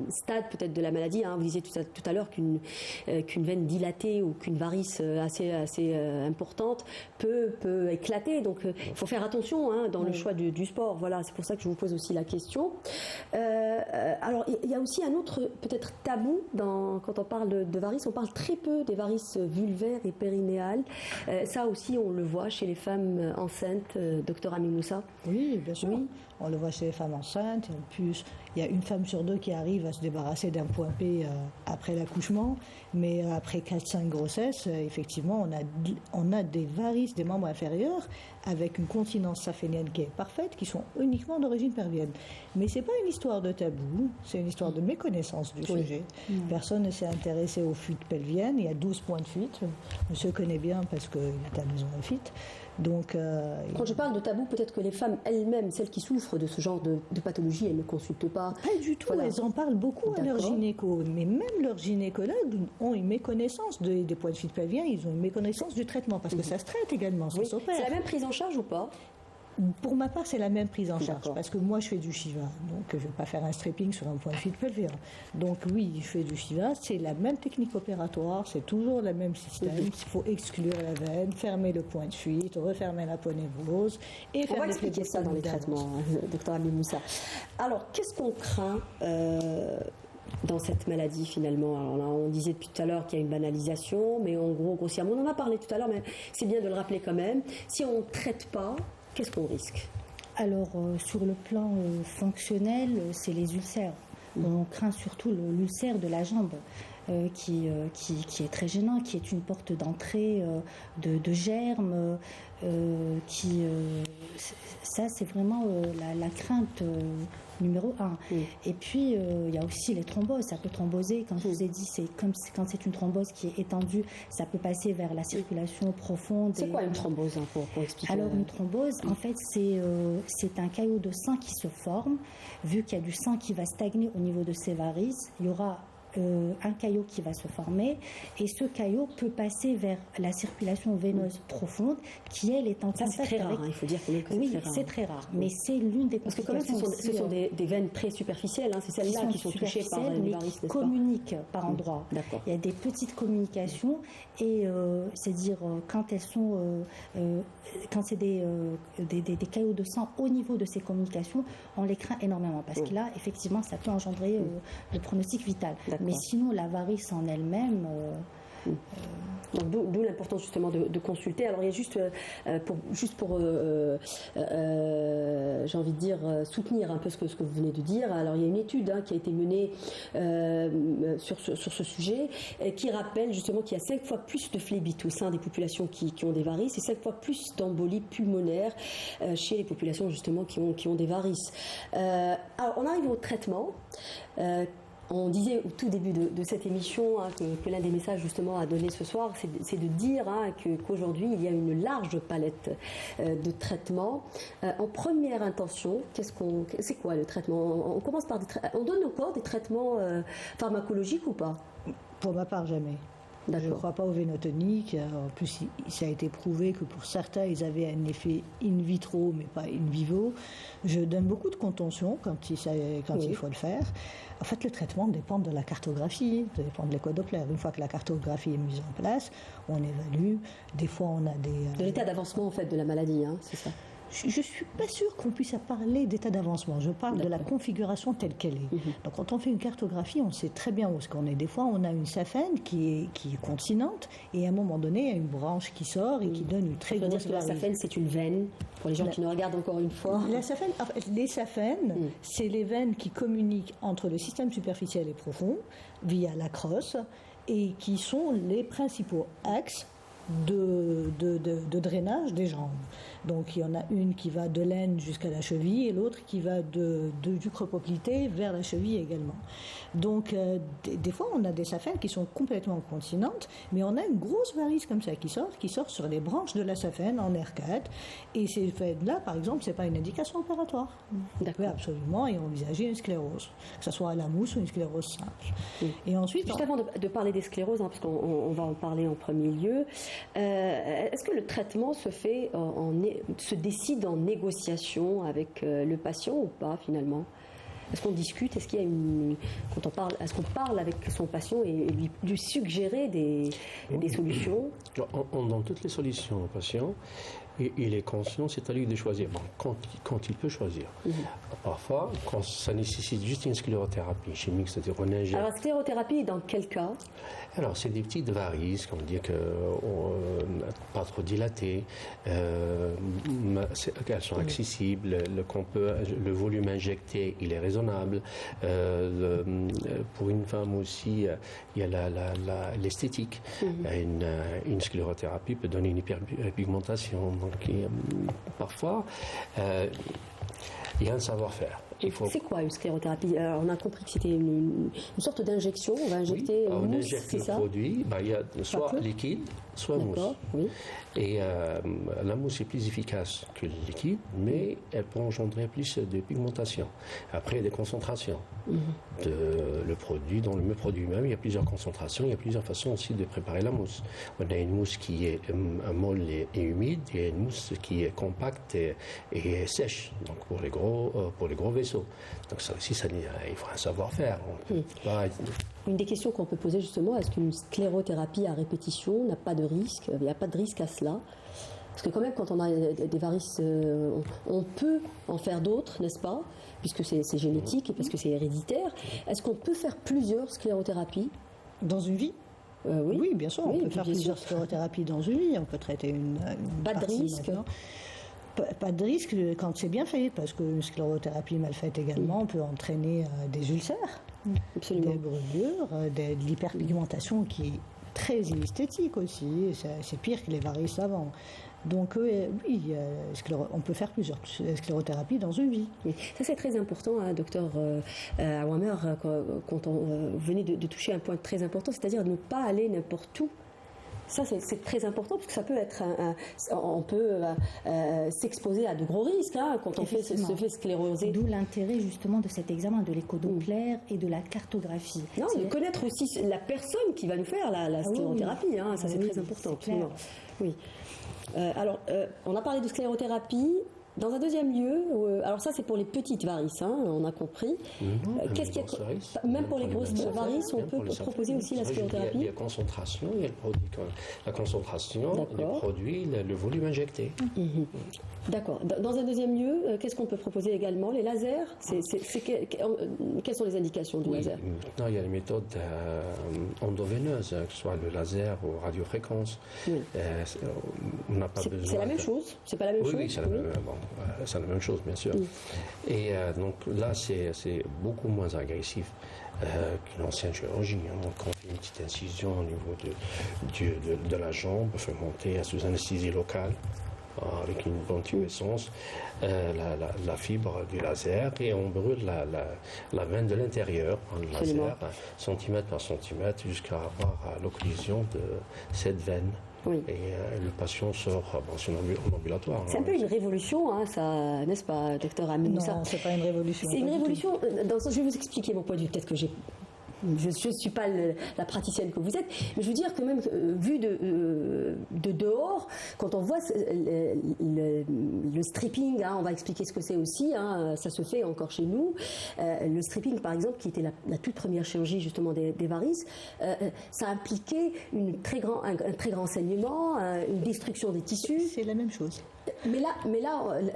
Speaker 1: stade peut-être de la maladie. Vous disiez tout à l'heure qu'une veine dilatée ou qu'une varice assez importante peut éclater. Donc il faut faire attention dans le choix du sport. Voilà, c'est pour ça que je vous pose aussi la question. Alors il y a aussi un autre peut-être tabou quand on parle de varices. On parle très peu des varices vulvaires et périnéales. Ça aussi, on le voit chez les femmes enceintes, docteur Amé Moussa.
Speaker 3: Oui, bien sûr. Oui. On le voit chez les femmes enceintes. En plus, il y a une femme sur deux qui arrive à se débarrasser d'un point P après l'accouchement. Mais après 4-5 grossesses, effectivement, on a des varices des membres inférieurs avec une continence saphénienne qui est parfaite, qui sont uniquement d'origine pelvienne. Mais ce n'est pas une histoire de tabou, c'est une histoire de méconnaissance du sujet. Personne ne s'est intéressé aux fuites pelviennes. Il y a 12 points de fuite. Monsieur connaît bien parce qu'il est à la maison de fuite. Donc,
Speaker 1: quand je parle de tabou, peut-être que les femmes elles-mêmes, celles qui souffrent de ce genre de pathologie, elles ne consultent pas.
Speaker 3: Pas du tout, elles en parlent beaucoup à leur gynéco. Mais même leurs gynécologues ont une méconnaissance des points de fuite pelviens, ils ont une méconnaissance du traitement, parce que ça se traite également, ça s'opère.
Speaker 1: C'est la même prise en charge ou pas?
Speaker 3: Pour ma part, c'est la même prise en charge, parce que moi, je fais du Shiva, donc je ne vais pas faire un stripping sur un point de fuite pelvien. Donc oui, je fais du Shiva, c'est la même technique opératoire, c'est toujours le même système. Il faut exclure la veine, fermer le point de fuite, refermer la ponévrose et faire.
Speaker 1: On va expliquer ça dans les traitements, docteur Amé Moussa. Alors, qu'est-ce qu'on craint dans cette maladie finalement? Alors là, on disait depuis tout à l'heure qu'il y a une banalisation, mais en gros, grossièrement, on en a parlé tout à l'heure, mais c'est bien de le rappeler quand même. Si on ne traite pas, qu'est-ce qu'on risque?
Speaker 2: Alors, sur le plan fonctionnel, c'est les ulcères. On craint surtout l'ulcère de la jambe. qui est très gênant, qui est une porte d'entrée de germes. Ça, c'est vraiment la crainte numéro 1. Et puis, il y a aussi les thromboses. Ça peut thromboser, comme je vous ai dit, quand c'est une thrombose qui est étendue, ça peut passer vers la circulation profonde.
Speaker 1: C'est quoi une thrombose, pour expliquer?
Speaker 2: Alors, une thrombose, en fait, c'est un caillot de sang qui se forme. Vu qu'il y a du sang qui va stagner au niveau de ces varices, il y aura un caillot qui va se former, et ce caillot peut passer vers la circulation veineuse profonde qui, elle, est en contact
Speaker 1: c'est très rare, il faut dire que
Speaker 2: oui, c'est très rare, mais c'est l'une des complications.
Speaker 1: Parce que quand même, ce sont des veines très superficielles, c'est celles-là qui sont touchées par les varices, n'est-ce pas?
Speaker 2: Communiquent par endroits.
Speaker 1: D'accord.
Speaker 2: Il y a des petites communications, et c'est-à-dire quand elles sont, quand c'est des caillots de sang au niveau de ces communications, on les craint énormément, parce que là, effectivement, ça peut engendrer le pronostic vital. Mais sinon, la varice en elle-même...
Speaker 1: D'où l'importance justement de consulter. Alors il y a juste pour j'ai envie de dire soutenir un peu ce que vous venez de dire. Alors il y a une étude qui a été menée sur ce sujet qui rappelle justement qu'il y a 5 fois plus de phlébite au sein des populations qui ont des varices et 5 fois plus d'embolie pulmonaire chez les populations justement qui ont des varices. Alors on arrive au traitement. On disait au tout début de cette émission que l'un des messages justement à donner ce soir, c'est de dire qu'aujourd'hui il y a une large palette de traitements. En première intention, c'est quoi le traitement? On commence par on donne encore des traitements pharmacologiques ou pas?
Speaker 3: Pour ma part, jamais. Je ne crois pas aux vénotoniques. En plus, ça a été prouvé que pour certains, ils avaient un effet in vitro, mais pas in vivo. Je donne beaucoup de contention quand il faut le faire. En fait, le traitement dépend de la cartographie, ça dépend de l'écho-doppler. Une fois que la cartographie est mise en place, on évalue. Des fois, on a
Speaker 1: de l'état d'avancement en fait de la maladie, c'est ça?
Speaker 3: Je ne suis pas sûre qu'on puisse parler d'état d'avancement. Je parle de la configuration telle qu'elle est. Donc, quand on fait une cartographie, on sait très bien où est-ce qu'on est. Des fois, on a une saphène qui est continente et à un moment donné, il y a une branche qui sort et qui donne une très grosse
Speaker 1: La saphène, c'est une veine, pour les gens qui nous regardent encore une fois.
Speaker 3: Les saphènes, c'est les veines qui communiquent entre le système superficiel et profond via la crosse et qui sont les principaux axes de drainage des jambes. Donc il y en a une qui va de l'aine jusqu'à la cheville et l'autre qui va du creux poplité vers la cheville également. Donc des fois on a des saphènes qui sont complètement continentes, mais on a une grosse varice comme ça qui sort sur les branches de la saphène en R4, et ces veines-là par exemple c'est pas une indication opératoire. On peut absolument y envisager une sclérose, que ce soit à la mousse ou une sclérose simple. Et ensuite,
Speaker 1: juste avant de parler des scléroses, parce qu'on va en parler en premier lieu, est-ce que le traitement se décide en négociation avec le patient ou pas finalement? Est-ce qu'on discute? Est-ce qu'il y a est-ce qu'on parle avec son patient et lui suggérer des solutions?
Speaker 4: On donne toutes les solutions au patient et il est conscient, c'est à lui de choisir. Bon, quand il peut choisir. Parfois, quand ça nécessite juste une sclérothérapie chimique, c'est-à-dire on injecte.
Speaker 1: Alors, la sclérothérapie, dans quel cas?
Speaker 4: Alors, c'est des petites varices, comme dire que pas trop dilatées, qu'elles sont accessibles, le volume injecté, il est raisonnable. Pour une femme aussi, il y a l'esthétique. Une sclérothérapie peut donner une hyperpigmentation. Donc, parfois, il y a un savoir-faire.
Speaker 1: C'est quoi une sclérothérapie? Alors, on a compris que c'était une sorte d'injection. On va injecter une mousse,
Speaker 4: c'est ça? Produit, il y a soit liquide, soit mousse. Oui. Et la mousse est plus efficace que le liquide, mais elle peut engendrer plus de pigmentation. Après, il y a des concentrations le produit. Dans le produit même, il y a plusieurs concentrations, il y a plusieurs façons aussi de préparer la mousse. On a une mousse qui est molle et humide, et une mousse qui est compacte et sèche, donc pour les gros vaisseaux. Donc ça aussi, il faut un savoir-faire.
Speaker 1: Une des questions qu'on peut poser justement, est-ce qu'une sclérothérapie à répétition n'a pas de risque? Il n'y a pas de risque à cela? Parce que quand même, quand on a des varices, on peut en faire d'autres, n'est-ce pas? Puisque c'est génétique et parce que c'est héréditaire. Est-ce qu'on peut faire plusieurs sclérothérapies?
Speaker 3: Dans une vie? Oui, bien sûr. On peut faire plusieurs sclérothérapies dans une vie. On peut traiter une
Speaker 1: pas de risque?
Speaker 3: Pas de risque quand c'est bien fait, parce qu'une sclérothérapie mal faite également peut entraîner des ulcères.
Speaker 1: Absolument.
Speaker 3: des brûlures, de l'hyperpigmentation qui est très esthétique aussi. C'est pire que les varices avant. Donc oui, on peut faire plusieurs sclérothérapies dans une vie.
Speaker 1: Oui. Ça c'est très important, hein, docteur Awamer, quand on venait de toucher un point très important, c'est-à-dire ne pas aller n'importe où. Ça c'est très important parce que ça peut être on peut s'exposer à de gros risques hein, quand on se fait scléroser.
Speaker 2: D'où l'intérêt justement de cet examen de l'écho-doppler et de la cartographie.
Speaker 1: Non, de connaître aussi la personne qui va nous faire la sclérothérapie, hein, ça c'est très important. Absolument. Oui. Alors, on a parlé de sclérothérapie. Dans un deuxième lieu, alors ça c'est pour les petites varices, hein, on a compris. Qu'est-ce qu'il y a, même pour les grosses varices, on peut proposer aussi la sclérothérapie.
Speaker 4: Il y a la concentration, il y a le produit, la concentration, le produit, le volume injecté.
Speaker 1: D'accord. Dans un deuxième lieu, qu'est-ce qu'on peut proposer également? Les lasers. Quelles sont les indications du laser?
Speaker 4: Maintenant, il y a les méthodes endoveineuses, que ce soit le laser ou radiofréquence. Oui. On n'a pas besoin.
Speaker 1: C'est la même chose. C'est pas la même chose.
Speaker 4: Oui, c'est la même chose, bien sûr. Et donc là, c'est beaucoup moins agressif qu'une ancienne chirurgie. Donc, on fait une petite incision au niveau de la jambe, on fait monter sous anesthésie locale, avec une bonne tumescence, la fibre du laser, et on brûle la veine de l'intérieur, le laser, centimètre par centimètre, jusqu'à avoir l'occlusion de cette veine. Oui. Et le patient sort en ambulatoire.
Speaker 1: C'est un peu une révolution, hein, ça, n'est-ce pas, docteur Amimoussa?
Speaker 3: Non, c'est pas une révolution.
Speaker 1: C'est une révolution. Je vais vous expliquer mon point de vue. Peut-être que je ne suis pas la praticienne que vous êtes, mais je veux dire que même vu de dehors, quand on voit le stripping, hein, on va expliquer ce que c'est aussi, hein, ça se fait encore chez nous. Le stripping, par exemple, qui était la toute première chirurgie justement des varices, ça impliquait un très grand saignement, une destruction des tissus.
Speaker 3: C'est la même chose.
Speaker 1: Mais là,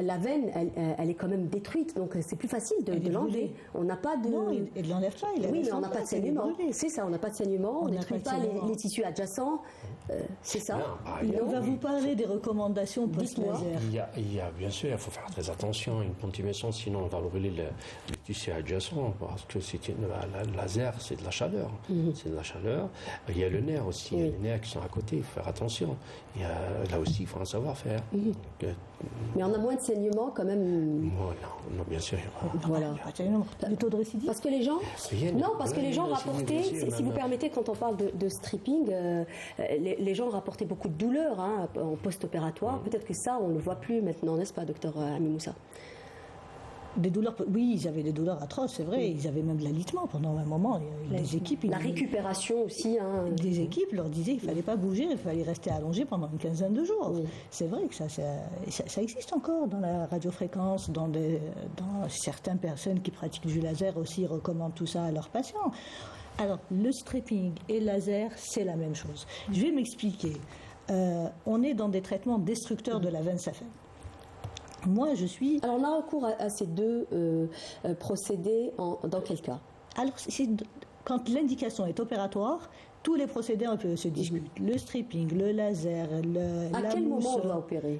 Speaker 1: la veine, elle est quand même détruite, donc c'est plus facile de l'enlever. On n'a pas de.
Speaker 3: Non, il ne l'enlève pas.
Speaker 1: Oui, mais on n'a pas de saignement. C'est ça, on n'a pas de saignement, on ne détruit pas les tissus adjacents. C'est ça.
Speaker 3: On va vous parler des recommandations post-laser.
Speaker 4: Il y a bien sûr, il faut faire très attention. Une pontimescence, sinon on va brûler le tissu adjacent, parce que le laser, c'est de la chaleur. C'est de la chaleur. Il y a le nerf aussi, il y a les nerfs qui sont à côté, il faut faire attention. Là aussi, il faut un savoir-faire.
Speaker 1: Mais on a moins de saignement quand même.
Speaker 4: Non, bien sûr.
Speaker 1: Voilà.
Speaker 3: Le taux de récidive.
Speaker 1: Parce que les gens. Non, parce que les gens rapportaient, si vous permettez, quand on parle de stripping, les gens rapportaient beaucoup de douleurs hein, en post-opératoire. Peut-être que ça, on ne le voit plus maintenant, n'est-ce pas, docteur Amimoussa?
Speaker 3: Des douleurs, oui, ils avaient des douleurs atroces, c'est vrai. Ils avaient même de l'alitement pendant un moment. Les équipes,
Speaker 1: la récupération aussi. Hein.
Speaker 3: Des équipes leur disaient qu'il ne fallait pas bouger, il fallait rester allongé pendant une quinzaine de jours. Oui. C'est vrai que ça existe encore dans la radiofréquence, dans certaines personnes qui pratiquent du laser aussi recommandent tout ça à leurs patients. Alors, le stripping et le laser, c'est la même chose. Je vais m'expliquer. On est dans des traitements destructeurs de la veine saphène. Moi, je suis...
Speaker 1: Alors, on a recours à ces deux procédés dans quel cas?
Speaker 3: Alors, quand l'indication est opératoire, tous les procédés se discutent. Le stripping, le laser,
Speaker 1: à quel moment on doit opérer?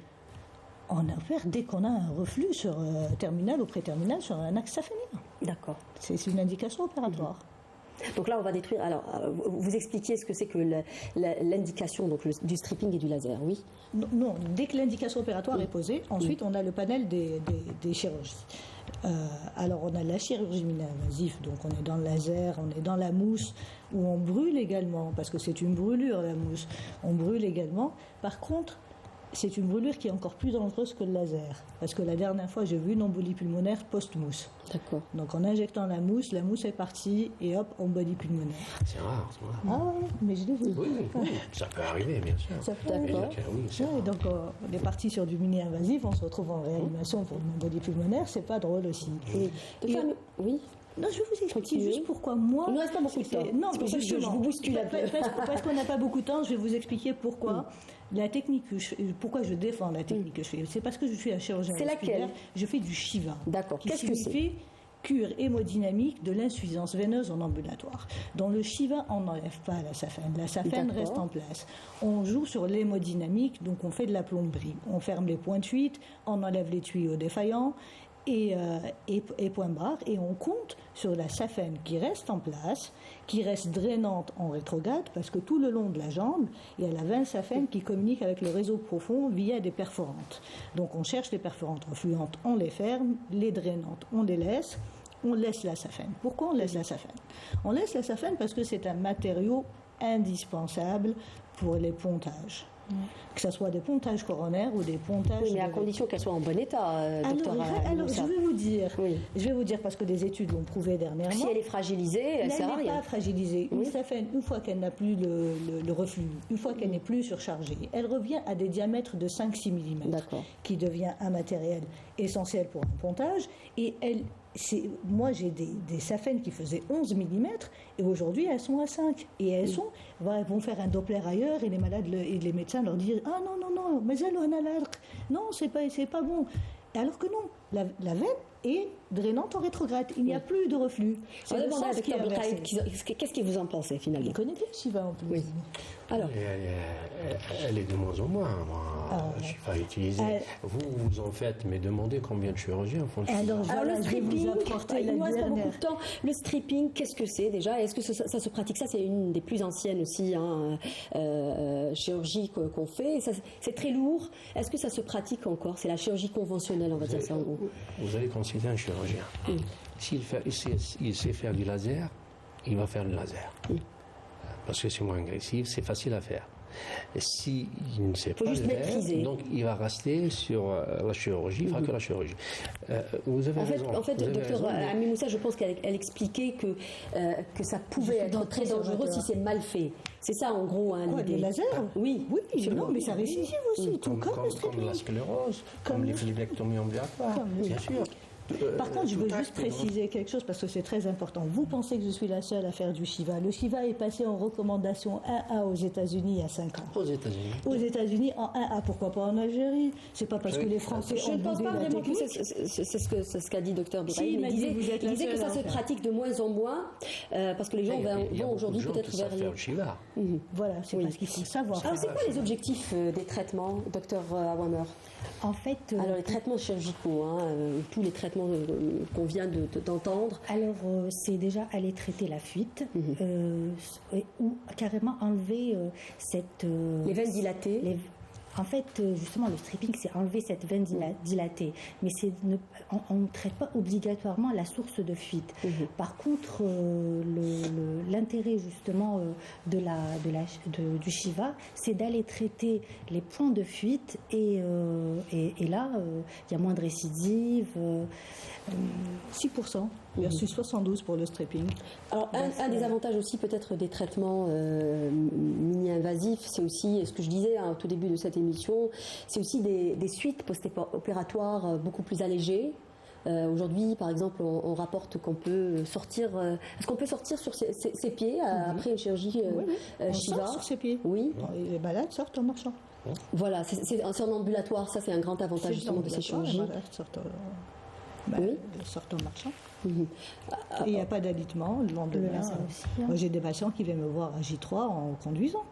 Speaker 3: On opère dès qu'on a un reflux terminal ou préterminal sur un axe saphénien.
Speaker 1: D'accord.
Speaker 3: C'est une indication opératoire.
Speaker 1: Donc là, on va détruire. Alors, vous expliquiez ce que c'est que l'indication du stripping et du laser, oui?
Speaker 3: Non, dès que l'indication opératoire est posée, ensuite on a le panel des chirurgies. Alors on a la chirurgie mini-invasive, donc on est dans le laser, on est dans la mousse, où on brûle également, parce que c'est une brûlure la mousse. On brûle également. Par contre, c'est une brûlure qui est encore plus dangereuse que le laser. Parce que la dernière fois, j'ai vu une embolie pulmonaire post-mousse.
Speaker 1: D'accord. Donc
Speaker 3: en injectant la mousse est partie et hop, embolie pulmonaire.
Speaker 4: C'est rare, c'est rare.
Speaker 3: Ah oui, mais je l'ai vu.
Speaker 4: Oui, ça peut arriver, bien sûr.
Speaker 3: Ça peut arriver. Donc on est parti sur du mini-invasif, on se retrouve en réanimation pour une embolie pulmonaire, c'est pas drôle aussi.
Speaker 1: Oui.
Speaker 3: Non, je vais vous expliquer juste pourquoi moi...
Speaker 1: Il ne reste pas beaucoup de temps.
Speaker 3: Non,
Speaker 1: c'est pour ça que je vous bouscule un peu.
Speaker 3: Parce qu'on n'a pas beaucoup de temps, je vais vous expliquer pourquoi. La technique pourquoi je défends la technique que je fais. C'est parce que je suis un chirurgien vasculaire.
Speaker 1: C'est laquelle?
Speaker 3: Je fais du Shiva.
Speaker 1: D'accord.
Speaker 3: Qu'est-ce que c'est? Cure hémodynamique de l'insuffisance veineuse en ambulatoire. Dans le Shiva, on n'enlève pas la saphène. La saphène reste en place. On joue sur l'hémodynamique, donc on fait de la plomberie. On ferme les points de fuite, on enlève les tuyaux défaillants Et point barre, et on compte sur la saphène qui reste en place, qui reste drainante en rétrograde, parce que tout le long de la jambe, il y a la veine saphène qui communique avec le réseau profond via des perforantes. Donc on cherche les perforantes refluentes, on les ferme, les drainantes, on laisse la saphène. Pourquoi on laisse la saphène? On laisse la saphène parce que c'est un matériau indispensable pour les pontages. Que ce soit des pontages coronaires ou des pontages...
Speaker 1: Oui, mais à condition qu'elle soit en bon état, docteur.
Speaker 3: Alors, je vais vous dire, parce que des études l'ont prouvé dernièrement.
Speaker 1: Si elle est fragilisée, elle ne sert à
Speaker 3: Elle n'est
Speaker 1: rien.
Speaker 3: pas fragilisée. Une saphène, une fois qu'elle n'a plus le reflux, une fois qu'elle n'est plus surchargée, elle revient à des diamètres de 5-6 mm, qui devient un matériel essentiel pour un pontage. Et moi, j'ai des saphènes qui faisaient 11 mm et aujourd'hui, elles sont à 5. Et elles vont faire un Doppler ailleurs et les malades et les médecins leur disent « Ah non, mais elle en a l'air. Non, c'est pas bon. » Alors que non, la veine est drainante en rétrograde. Il n'y a plus de reflux.
Speaker 1: On va demander à Dr. Boutaïd qu'est-ce qu'il vous en pensez finalement.
Speaker 3: Il connaît bien Shiva en plus.
Speaker 1: Oui. Alors,
Speaker 4: elle est de moins en moins. Je suis pas utilisée. Vous en faites, mais demandez combien de chirurgiens font le
Speaker 3: Alors,
Speaker 1: le
Speaker 3: voilà,
Speaker 1: stripping, il nous reste pas beaucoup
Speaker 3: dernière.
Speaker 1: de temps. Le stripping, qu'est-ce que c'est déjà? Est-ce que ça se pratique? Ça, c'est une des plus anciennes aussi chirurgies qu'on fait. C'est très lourd. Est-ce que ça se pratique encore? C'est la chirurgie conventionnelle, on va dire ça en gros.
Speaker 4: Vous allez consulter un chirurgien. S'il sait faire du laser, il va faire le laser. Parce que c'est moins agressif, c'est facile à faire. Et s'il ne sait pas le faire, donc il va rester sur la chirurgie, il fera que la chirurgie. Vous avez raison.
Speaker 1: En fait, docteur Ami Moussa, je pense qu'elle expliquait que ça pouvait être très dangereux si c'est mal fait. C'est ça en gros l'idée.
Speaker 3: Le laser?
Speaker 1: Oui.
Speaker 3: Non, mais ça récidive aussi, tout comme le stripping.
Speaker 4: Comme la sclérose, comme les fibrillectomies ambulatoires, bien sûr.
Speaker 3: Par contre, je veux juste préciser quelque chose parce que c'est très important. Vous pensez que je suis la seule à faire du Shiva. Le Shiva est passé en recommandation 1A aux États-Unis il y a 5 ans.
Speaker 4: Aux États-Unis.
Speaker 3: Aux États-Unis en 1A, pourquoi pas en Algérie? C'est pas parce que les Français
Speaker 1: Je
Speaker 3: ont
Speaker 1: ne pense
Speaker 3: boudé
Speaker 1: pas
Speaker 3: la
Speaker 1: vraiment que
Speaker 3: technique.
Speaker 1: c'est ce qu'a dit docteur Boutaïd.
Speaker 3: Si, il m'a dit, vous êtes
Speaker 1: il
Speaker 3: la
Speaker 1: disait que
Speaker 3: seule
Speaker 1: ça
Speaker 3: à
Speaker 1: se
Speaker 3: faire.
Speaker 1: pratique de moins en moins parce que les gens vont aujourd'hui peut-être vers
Speaker 4: le Shiva.
Speaker 3: Voilà, c'est parce qu'il faut savoir.
Speaker 1: Alors, c'est quoi les objectifs des traitements, docteur Awamer?
Speaker 2: En fait,
Speaker 1: alors les traitements chirurgicaux, tous les traitements qu'on vient d'entendre.
Speaker 2: Alors c'est déjà aller traiter la fuite ou carrément enlever cette
Speaker 1: les veines dilatées.
Speaker 2: En fait, justement, le stripping, c'est enlever cette veine dilatée. Mais on ne traite pas obligatoirement la source de fuite. Par contre, l'intérêt, justement, du Shiva, c'est d'aller traiter les points de fuite. Et là, il y a moins de récidives.
Speaker 3: 6% versus 72 pour le stripping.
Speaker 1: Alors, un des avantages aussi peut-être des traitements mini-invasifs, c'est aussi, ce que je disais au tout début de cette émission, c'est aussi des suites post-opératoires beaucoup plus allégées. Aujourd'hui, par exemple, on rapporte qu'on peut sortir. Est-ce qu'on peut sortir sur ses pieds après une chirurgie Shiva?
Speaker 3: On sort sur ses pieds.
Speaker 1: Oui.
Speaker 3: Les malades sortent en marchant.
Speaker 1: Voilà, c'est en ambulatoire. Ça, c'est un grand avantage justement de ces chirurgies.
Speaker 3: Les malades sortent en marchant. Et il n'y a pas d'alitement le lendemain. Moi, j'ai des patients qui viennent me voir à J3 en conduisant.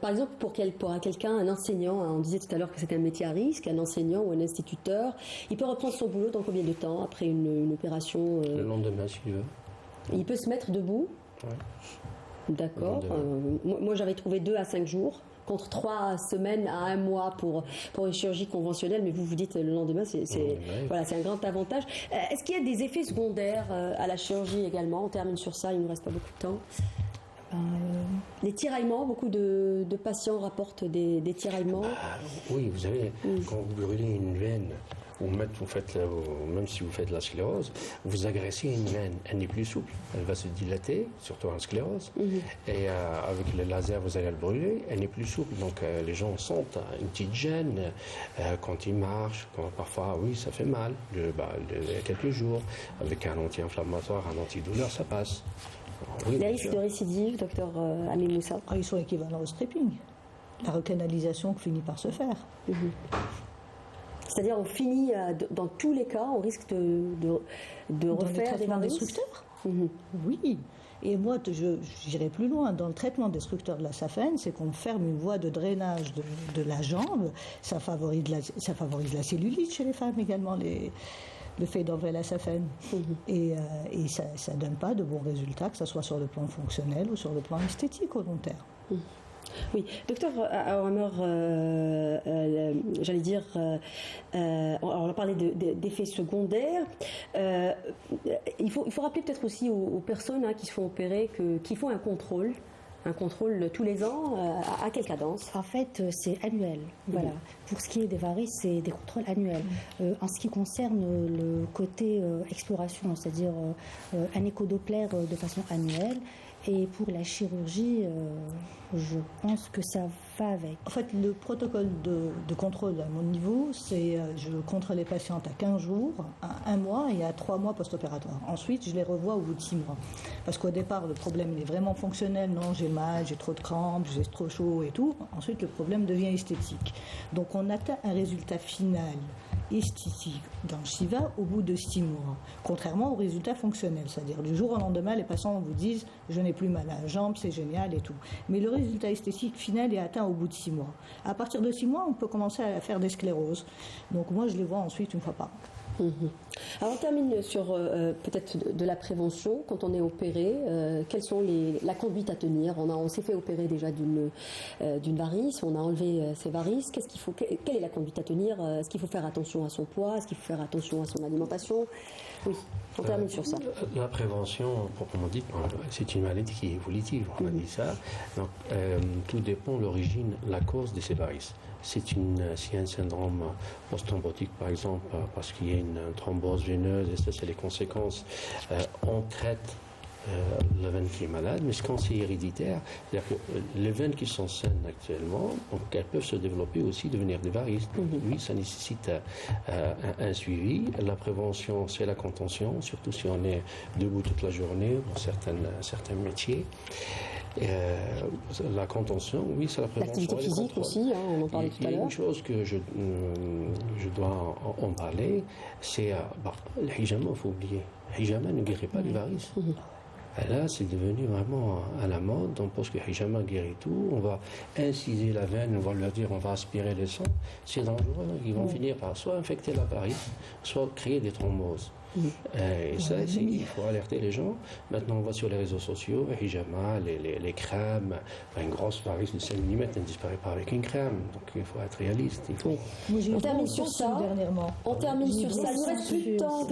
Speaker 1: Par exemple, pour quelqu'un, un enseignant, on disait tout à l'heure que c'était un métier à risque, un enseignant ou un instituteur, il peut reprendre son boulot dans combien de temps après une opération
Speaker 4: Le lendemain, s'il veut.
Speaker 1: Il peut se mettre debout.
Speaker 4: Ouais.
Speaker 1: D'accord. Moi, j'avais trouvé 2 à 5 jours. Contre 3 semaines à 1 mois pour une chirurgie conventionnelle, mais vous dites le lendemain, c'est un grand avantage. Est-ce qu'il y a des effets secondaires à la chirurgie également? On termine sur ça, il ne nous reste pas beaucoup de temps. Les tiraillements, beaucoup de patients rapportent des tiraillements.
Speaker 4: Oui, vous savez, quand vous brûlez une veine, ou même si vous faites la sclérose, vous agressez une veine, elle n'est plus souple, elle va se dilater, surtout en sclérose, et avec le laser vous allez le brûler, elle n'est plus souple, donc les gens sentent une petite gêne quand ils marchent, parfois oui ça fait mal, il y a quelques jours, avec un anti-inflammatoire, un antidouleur, ça passe. Oui,
Speaker 1: les risques de récidive, docteur Ami Moussa?
Speaker 3: Ils sont équivalents au stripping. La recanalisation finit par se faire.
Speaker 1: C'est-à-dire on finit, dans tous les cas, on risque de refaire des
Speaker 3: traitements
Speaker 1: varices.
Speaker 3: destructeurs. Oui. Et moi, j'irai plus loin. Dans le traitement destructeur de la safène, c'est qu'on ferme une voie de drainage de la jambe. Ça favorise la cellulite chez les femmes également, le fait d'enlever la safène. Et ça ne donne pas de bons résultats, que ce soit sur le plan fonctionnel ou sur le plan esthétique au long terme.
Speaker 1: Oui, docteur Aouameur, j'allais dire, on a parlé d'effets secondaires. Il faut rappeler peut-être aussi aux personnes qui se font opérer qu'ils font un contrôle tous les ans, à quelle cadence?
Speaker 2: En fait, c'est annuel. Voilà. Pour ce qui est des varices, c'est des contrôles annuels. En ce qui concerne le côté exploration, c'est-à-dire un échodoppler de façon annuelle, et pour la chirurgie, je pense que ça va avec.
Speaker 3: En fait, le protocole de contrôle à mon niveau, c'est je contrôle les patientes à 15 jours, à 1 mois et à 3 mois post-opératoire. Ensuite, je les revois au bout de 6 mois. Parce qu'au départ, le problème il est vraiment fonctionnel. Non, j'ai mal, j'ai trop de crampes, j'ai trop chaud et tout. Ensuite, le problème devient esthétique. Donc, on atteint un résultat final esthétique dans le Shiva au bout de 6 mois, contrairement au résultat fonctionnel, c'est-à-dire du jour au lendemain, les patients vous disent je n'ai plus mal à la jambe, c'est génial et tout. Mais le résultat esthétique final est atteint au bout de 6 mois. À partir de 6 mois, on peut commencer à faire des scléroses. Donc moi, je les vois ensuite une fois par an.
Speaker 1: Alors on termine sur peut-être de la prévention quand on est opéré. Quelles sont la conduite à tenir? On s'est fait opérer déjà d'une varice, on a enlevé ces varices. Quelle est la conduite à tenir? Est-ce qu'il faut faire attention à son poids? Est-ce qu'il faut faire attention à son alimentation? Oui, on termine sur ça.
Speaker 4: La prévention, proprement dit, c'est une maladie qui est évolutive, on a dit ça. Donc, tout dépend de l'origine, la cause de ces varices. Si un syndrome post-thrombotique, par exemple, parce qu'il y a une thrombose veineuse, et ça, c'est les conséquences, on traite la veine qui est malade, mais quand c'est héréditaire, c'est-à-dire que les veines qui sont saines actuellement, donc elles peuvent se développer aussi, devenir des varices. Donc, oui, ça nécessite un suivi. La prévention, c'est la contention, surtout si on est debout toute la journée dans certains métiers. La contention, oui, c'est la prévention.
Speaker 1: L'activité physique aussi, on en parlait tout à l'heure.
Speaker 4: Il y a une chose que je dois en parler, c'est le hijama, il faut oublier. Le hijama ne guérit pas les varices. Et là, c'est devenu vraiment à la mode. On pense que le hijama guérit tout. On va inciser la veine, on va leur dire on va aspirer le sang. C'est dangereux. Ils vont finir par soit infecter la varice, soit créer des thromboses. Et ça, il faut alerter les gens. Maintenant, on va sur les réseaux sociaux, hijama, les crèmes. Une grosse varice de 5 mm ne disparaît pas avec une crème. Donc, il faut être réaliste.
Speaker 1: On termine sur ça. On termine sur ça. Il nous reste plus de temps.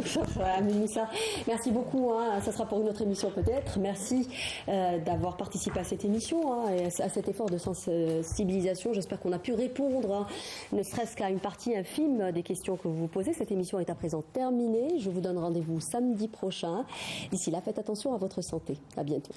Speaker 1: Merci beaucoup. Ça sera pour une autre émission peut-être. Merci d'avoir participé à cette émission et à cet effort de sensibilisation. J'espère qu'on a pu répondre, ne serait-ce qu'à une partie infime des questions que vous vous posez. Cette émission est à présent terminée. Je vous donne rendez-vous samedi prochain. D'ici là, faites attention à votre santé. À bientôt.